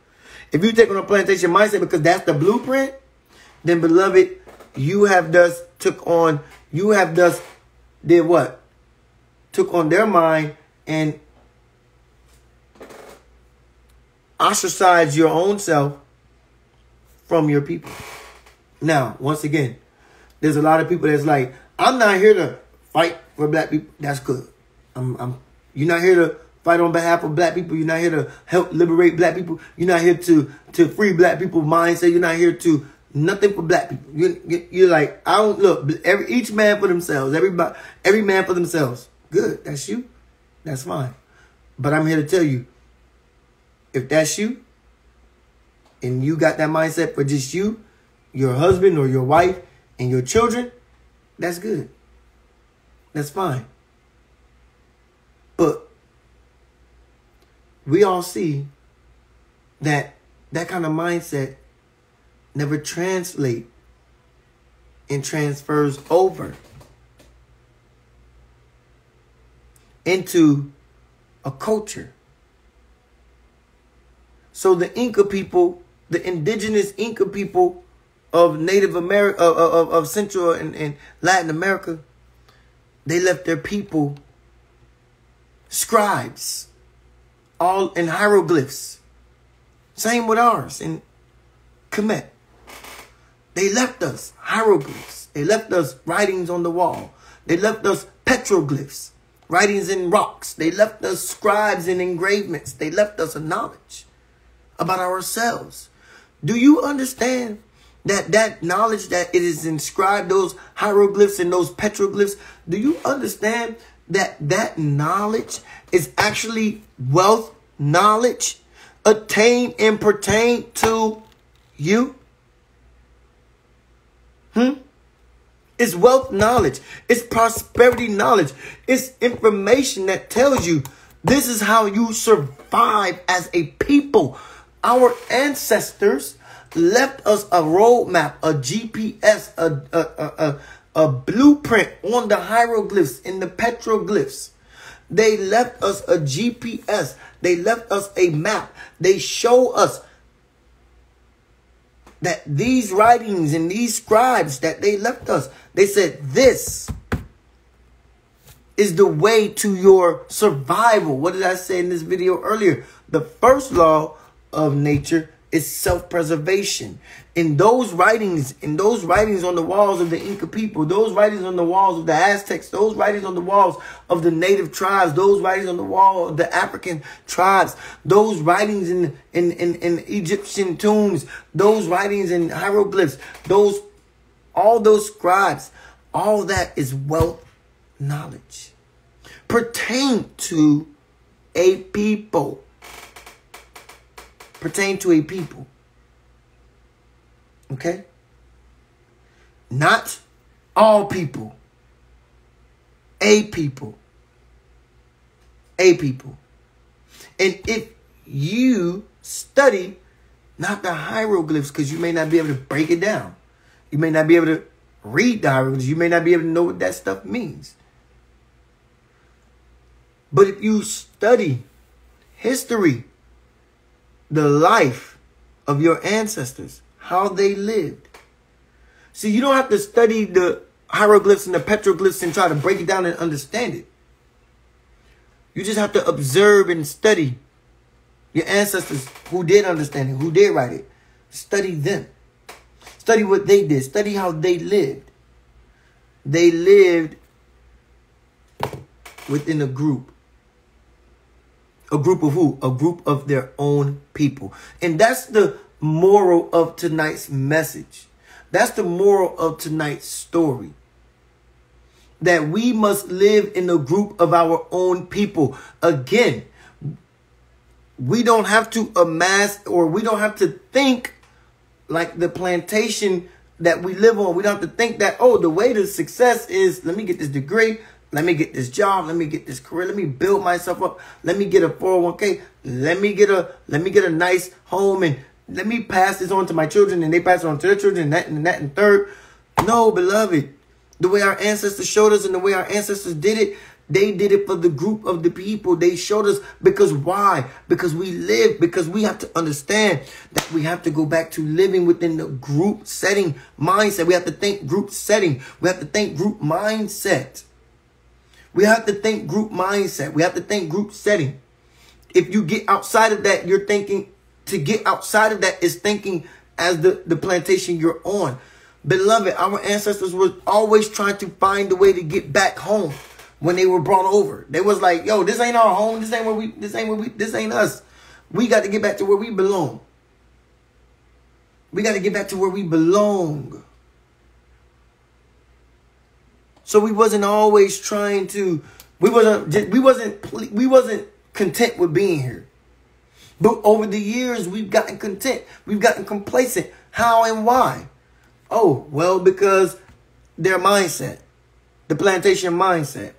if you take on a plantation mindset because that's the blueprint, then beloved, you have thus did what? Took on their mind and ostracized your own self from your people. Now, once again, there's a lot of people that's like, I'm not here to fight for black people. That's good. You're not here to fight on behalf of black people. You're not here to help liberate black people. You're not here to free black people's mindset. You're not here to nothing for black people. You're like, I don't look. Each man for themselves. Every man for themselves. Good. That's you. That's fine. But I'm here to tell you, if that's you, and you got that mindset for just you, your husband or your wife, and your children, that's good. That's fine. But we all see that kind of mindset never translates and transfers over into a culture. So the Inca people, the indigenous Inca people of Native America, of Central and Latin America, they left their people scribes, all in hieroglyphs. Same with ours in Kemet. They left us hieroglyphs. They left us writings on the wall. They left us petroglyphs, writings in rocks. They left us scribes and engravements. They left us a knowledge about ourselves. Do you understand that knowledge that it is inscribed, those hieroglyphs and those petroglyphs? Do you understand that knowledge is actually wealth knowledge attained and pertain to you? It's wealth knowledge. It's prosperity knowledge. It's information that tells you this is how you survive as a people. Our ancestors left us a roadmap, a GPS, a blueprint on the hieroglyphs, in the petroglyphs. They left us a GPS. They left us a map. They show us that these writings and these scribes that they left us, they said this is the way to your survival. What did I say in this video earlier? The first law of nature is self-preservation. In those writings on the walls of the Inca people, those writings on the walls of the Aztecs, those writings on the walls of the native tribes, those writings on the wall of the African tribes, those writings in Egyptian tombs, those writings in hieroglyphs, all those scribes, all that is wealth knowledge. Pertain to a people. Pertain to a people. Okay? Not all people. A people. A people. And if you study not the hieroglyphs, because you may not be able to break it down. You may not be able to read the hieroglyphs. You may not be able to know what that stuff means. But if you study history, the life of your ancestors, how they lived. See, you don't have to study the hieroglyphs and the petroglyphs and try to break it down and understand it. You just have to observe and study your ancestors who did understand it, who did write it. Study them. Study what they did. Study how they lived. They lived within a group. A group of who? A group of their own people. And that's the moral of tonight's message. That's the moral of tonight's story. That we must live in a group of our own people. Again, we don't have to amass, or we don't have to think like the plantation that we live on. We don't have to think that, oh, the way to success is, let me get this degree. Let me get this job. Let me get this career. Let me build myself up. Let me get a 401k. Let me get a nice home and let me pass this on to my children, and they pass it on to their children, and that and that and third. No, beloved. The way our ancestors showed us and the way our ancestors did it, they did it for the group of the people. They showed us because why? Because we live, because we have to understand that we have to go back to living within the group setting mindset. We have to think group setting. We have to think group mindset. We have to think group mindset. We have to think group setting. If you get outside of that, you're thinking, to get outside of that is thinking as the plantation you're on. Beloved, our ancestors were always trying to find a way to get back home when they were brought over. They was like, yo, this ain't our home. This ain't us. We got to get back to where we belong. We got to get back to where we belong. So we wasn't always trying to, we wasn't content with being here. But over the years, we've gotten content. We've gotten complacent. How and why? Oh, well, because their mindset, the plantation mindset,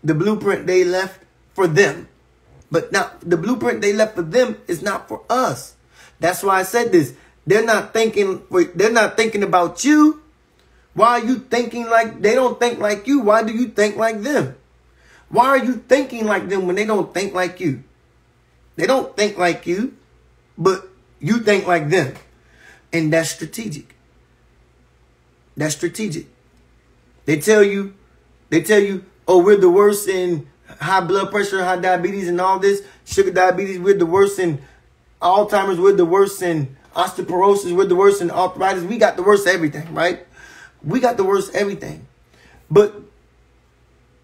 the blueprint they left for them. But now the blueprint they left for them is not for us. That's why I said this. They're not thinking about you. Why are you thinking like they don't think like you? Why do you think like them? Why are you thinking like them when they don't think like you? They don't think like you, but you think like them. And that's strategic. That's strategic. They tell you, oh, we're the worst in high blood pressure, high diabetes and all this, sugar diabetes. We're the worst in Alzheimer's. We're the worst in osteoporosis. We're the worst in arthritis. We got the worst of everything, right? We got the worst of everything. But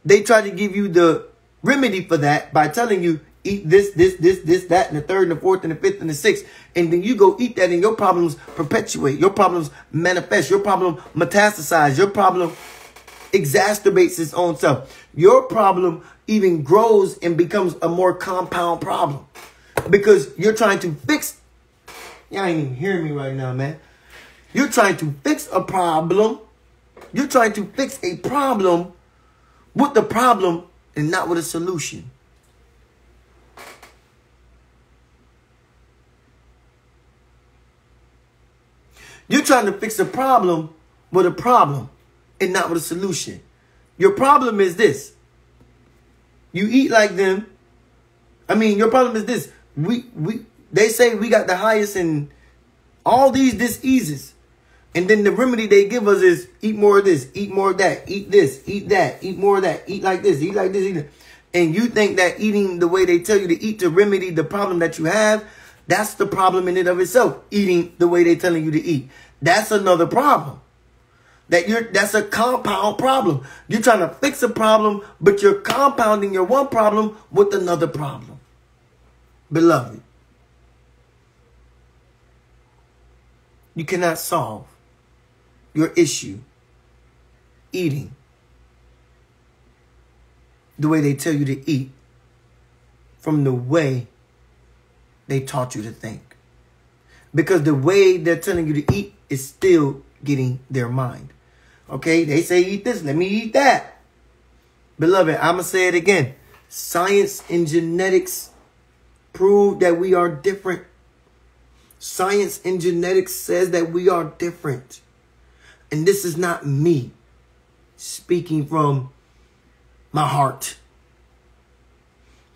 they try to give you the remedy for that by telling you, eat this, that, and the third, and the fourth, and the fifth, and the sixth. And then you go eat that, and your problems perpetuate. Your problems manifest. Your problem metastasize. Your problem exacerbates its own self. Your problem even grows and becomes a more compound problem. Because you're trying to fix. Y'all ain't even hearing me right now, man. You're trying to fix a problem. You're trying to fix a problem with the problem and not with a solution. You're trying to fix a problem with a problem and not with a solution. Your problem is this. You eat like them. I mean, your problem is this. They say we got the highest in all these diseases. And then the remedy they give us is eat more of this, eat more of that, eat this, eat that, eat more of that, eat like this, eat like this, eat that. And you think that eating the way they tell you to eat to remedy the problem that you have, that's the problem in and of itself. Eating the way they're telling you to eat. That's another problem. That's a compound problem. You're trying to fix a problem, but you're compounding your one problem with another problem. Beloved, you cannot solve your issue eating the way they tell you to eat from the way they taught you to think. Because the way they're telling you to eat is still getting their mind. Okay, they say eat this, let me eat that. Beloved, I'm going to say it again. Science and genetics prove that we are different. Science and genetics says that we are different. And this is not me speaking from my heart.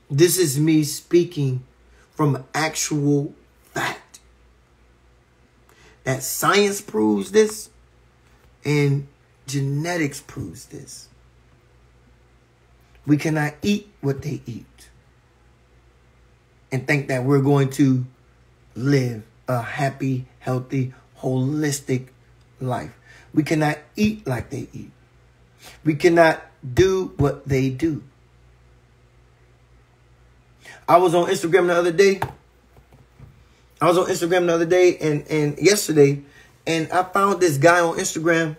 This is me speaking from actual fact. That science proves this and genetics proves this. We cannot eat what they eat and think that we're going to live a happy, healthy, holistic life. We cannot eat like they eat. We cannot do what they do. I was on Instagram the other day. And yesterday, and I found this guy on Instagram,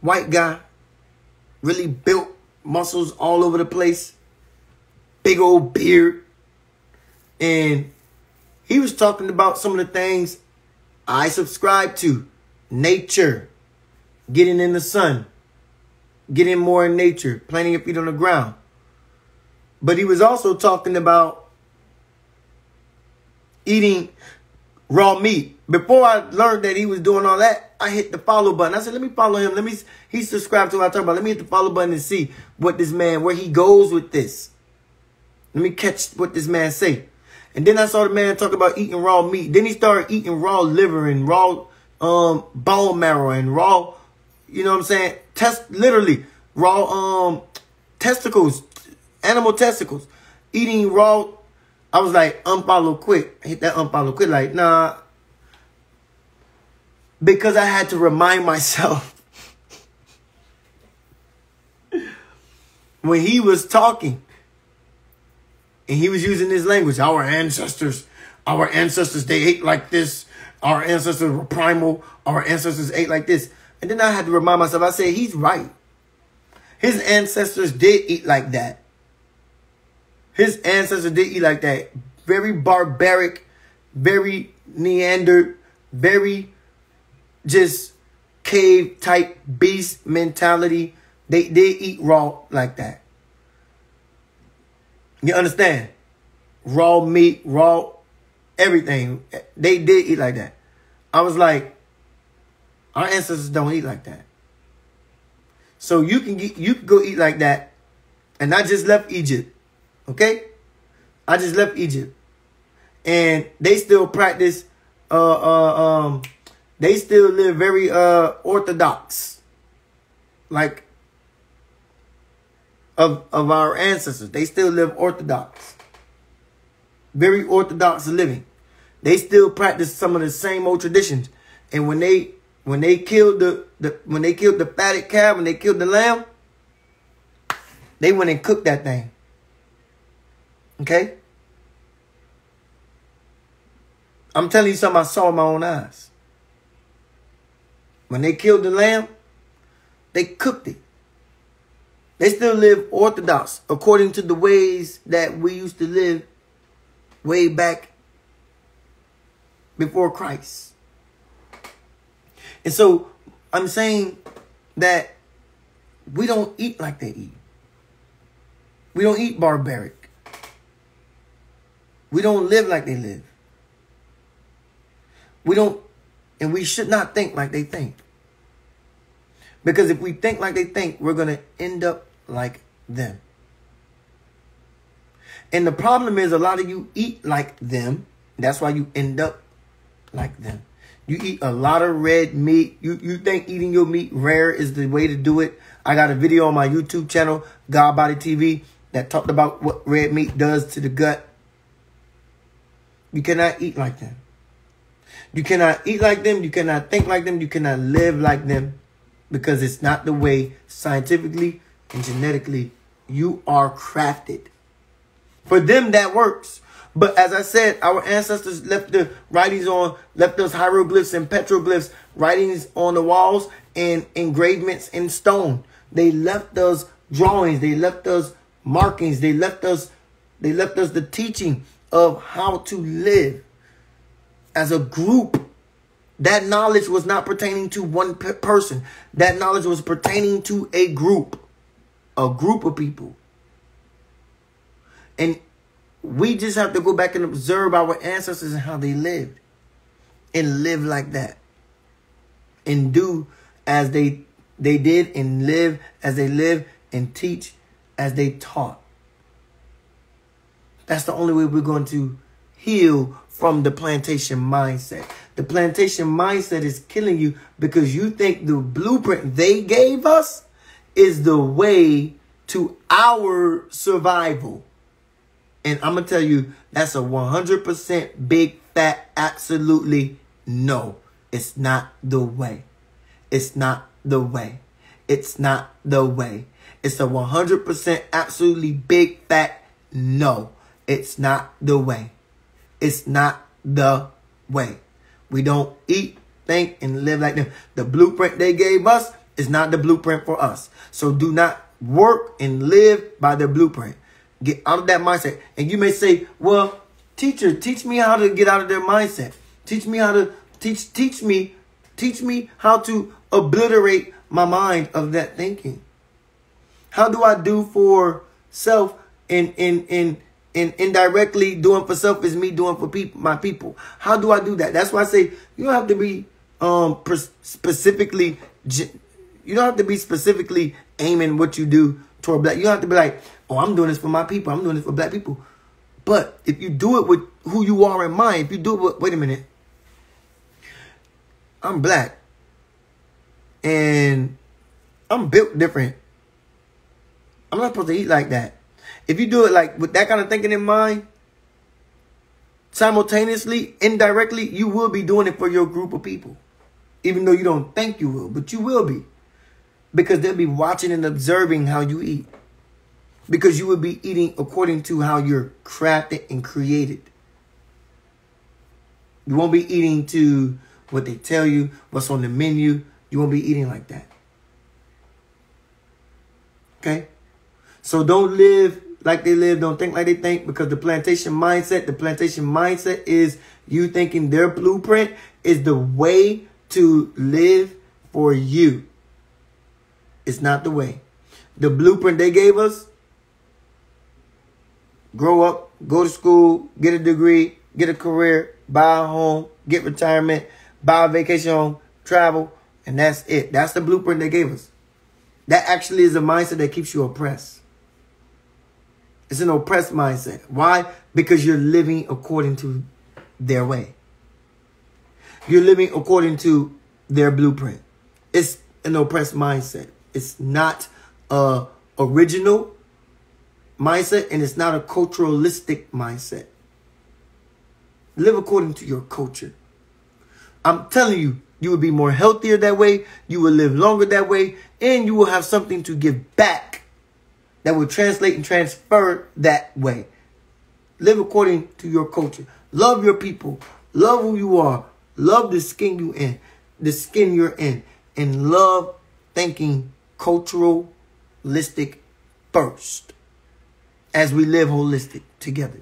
white guy, really built, muscles all over the place, big old beard. And he was talking about some of the things I subscribe to. Nature, getting in the sun, getting more in nature, planting your feet on the ground. But he was also talking about eating Raw Meat. Before I learned that he was doing all that, I hit the follow button. I said, let me follow him. He's subscribed to what I talk about. Let me hit the follow button and see what this man, where he goes with this. Let me catch what this man say. And then I saw the man talk about eating raw meat. Then he started eating raw liver and raw bone marrow and raw, you know what I'm saying? Literally raw testicles, animal testicles. Eating raw. I was like, unfollow quick. Hit that unfollow quick. Like, nah. Because I had to remind myself. When he was talking. And he was using this language. Our ancestors, they ate like this. Our ancestors were primal. Our ancestors ate like this. And then I had to remind myself. I said, he's right. His ancestors did eat like that. His ancestors did eat like that. Very barbaric, very Neander, very just cave type beast mentality. They did eat raw like that. You understand? Raw meat, raw everything. They did eat like that. I was like, our ancestors don't eat like that. So you can go eat like that. And I just left Egypt. Okay? I just left Egypt. And they still practice they still live very orthodox. Like of our ancestors. They still live orthodox. Very orthodox living. They still practice some of the same old traditions. And when they killed the fatted calf, when they killed the lamb, they went and cooked that thing. Okay? I'm telling you something I saw with my own eyes. When they killed the lamb, they cooked it. They still live orthodox according to the ways that we used to live way back before Christ. And so I'm saying that we don't eat like they eat. We don't eat barbaric. We don't live like they live. We don't, and we should not think like they think. Because if we think like they think, we're going to end up like them. And the problem is a lot of you eat like them. That's why you end up like them. You eat a lot of red meat. You think eating your meat rare is the way to do it. I got a video on my YouTube channel, God Body TV, that talked about what red meat does to the gut. You cannot eat like them. You cannot eat like them. You cannot think like them. You cannot live like them. Because it's not the way scientifically and genetically you are crafted. For them, that works. But as I said, our ancestors left the writings left us hieroglyphs and petroglyphs, writings on the walls and engravements in stone. They left us drawings. They left us markings. They left us the teaching of how to live as a group. That knowledge was not pertaining to one person. That knowledge was pertaining to a group of people. And we just have to go back and observe our ancestors and how they lived. And live like that. And do as they did and live as they lived and teach as they taught. That's the only way we're going to heal from the plantation mindset. The plantation mindset is killing you because you think the blueprint they gave us is the way to our survival. And I'm going to tell you, that's a 100% big fat absolutely no. It's not the way. It's not the way. It's not the way. It's a 100% absolutely big fat no. It's not the way. It's not the way. We don't eat, think, and live like them. The blueprint they gave us is not the blueprint for us. So do not work and live by their blueprint. Get out of that mindset. And you may say, well, teacher, teach me how to get out of their mindset. Teach me how to teach me how to obliterate my mind of that thinking. How do I do for self in And indirectly doing for self is me doing for people, my people. How do I do that? That's why I say you don't have to be specifically. You don't have to be specifically aiming what you do toward black. You don't have to be like, oh, I'm doing this for my people. I'm doing this for black people. But if you do it with who you are in mind, if you do it with, wait a minute, I'm black and I'm built different. I'm not supposed to eat like that. If you do it like with that kind of thinking in mind, simultaneously, indirectly, you will be doing it for your group of people. Even though you don't think you will, but you will be. Because they'll be watching and observing how you eat. Because you will be eating according to how you're crafted and created. You won't be eating to what they tell you, what's on the menu. You won't be eating like that. Okay? So don't live like they live, don't think like they think, because the plantation mindset is you thinking their blueprint is the way to live for you. It's not the way. The blueprint they gave us, grow up, go to school, get a degree, get a career, buy a home, get retirement, buy a vacation home, travel, and that's it. That's the blueprint they gave us. That actually is a mindset that keeps you oppressed. It's an oppressed mindset. Why? Because you're living according to their way. You're living according to their blueprint. It's an oppressed mindset. It's not a original mindset, and it's not a culturalistic mindset. Live according to your culture. I'm telling you, you will be more healthier that way. You will live longer that way, and you will have something to give back that will translate and transfer that way. Live according to your culture. Love your people. Love who you are. Love the skin you're in. And love thinking culturalistic first as we live holistic together.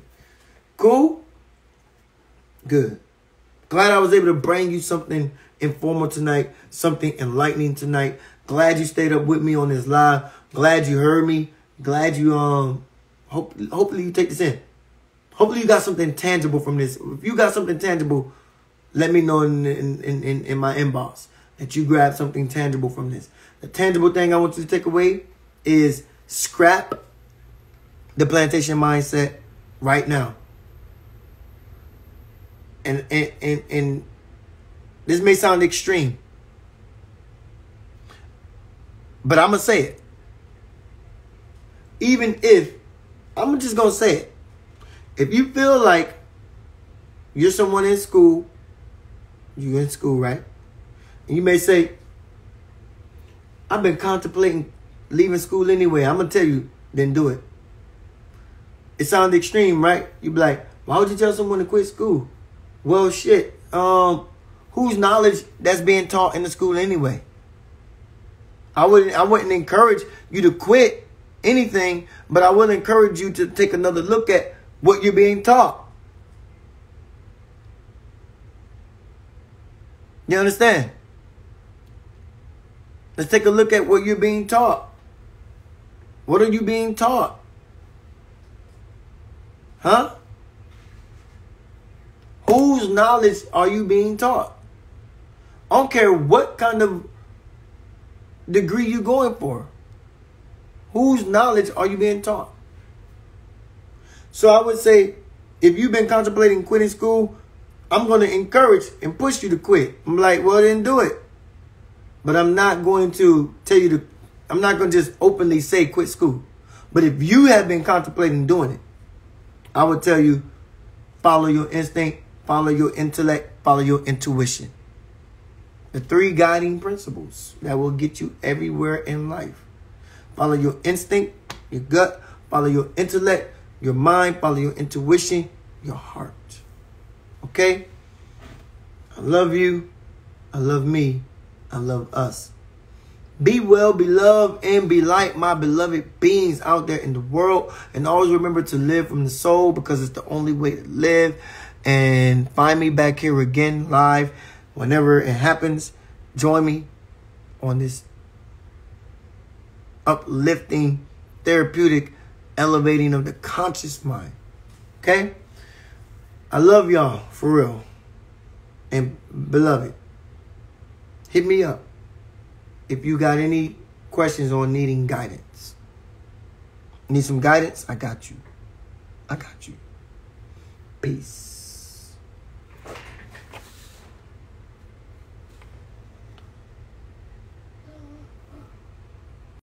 Cool? Good. Glad I was able to bring you something informal tonight, something enlightening tonight. Glad you stayed up with me on this live. Glad you heard me. Glad you hopefully you take this in. Hopefully you got something tangible from this. If you got something tangible, let me know in my inbox that you grabbed something tangible from this. The tangible thing I want you to take away is scrap the plantation mindset right now. And this may sound extreme, but I'm going to say it. Even if, I'm just going to say it. If you feel like you're someone in school, you're in school, right? And you may say, I've been contemplating leaving school anyway. I'm going to tell you, then do it. It sounds extreme, right? You'd be like, why would you tell someone to quit school? Well, shit. Whose knowledge that's being taught in the school anyway? I wouldn't encourage you to quit anything, but I would encourage you to take another look at what you're being taught. You understand? Let's take a look at what you're being taught. What are you being taught? Huh? Whose knowledge are you being taught? I don't care what kind of degree you're going for. Whose knowledge are you being taught? So I would say, if you've been contemplating quitting school, I'm going to encourage and push you to quit. I'm like, well, then do it. But I'm not going to tell you to, I'm not going to just openly say quit school. But if you have been contemplating doing it, I would tell you, follow your instinct, follow your intellect, follow your intuition. The 3 guiding principles that will get you everywhere in life. Follow your instinct, your gut, follow your intellect, your mind, follow your intuition, your heart. Okay? I love you. I love me. I love us. Be well, be loved, and be light, my beloved beings out there in the world. And always remember to live from the soul, because it's the only way to live. And find me back here again live whenever it happens. Join me on this uplifting, therapeutic, elevating of the conscious mind. Okay? I love y'all, for real. And beloved, hit me up if you got any questions on needing guidance. Need some guidance? I got you. I got you. Peace.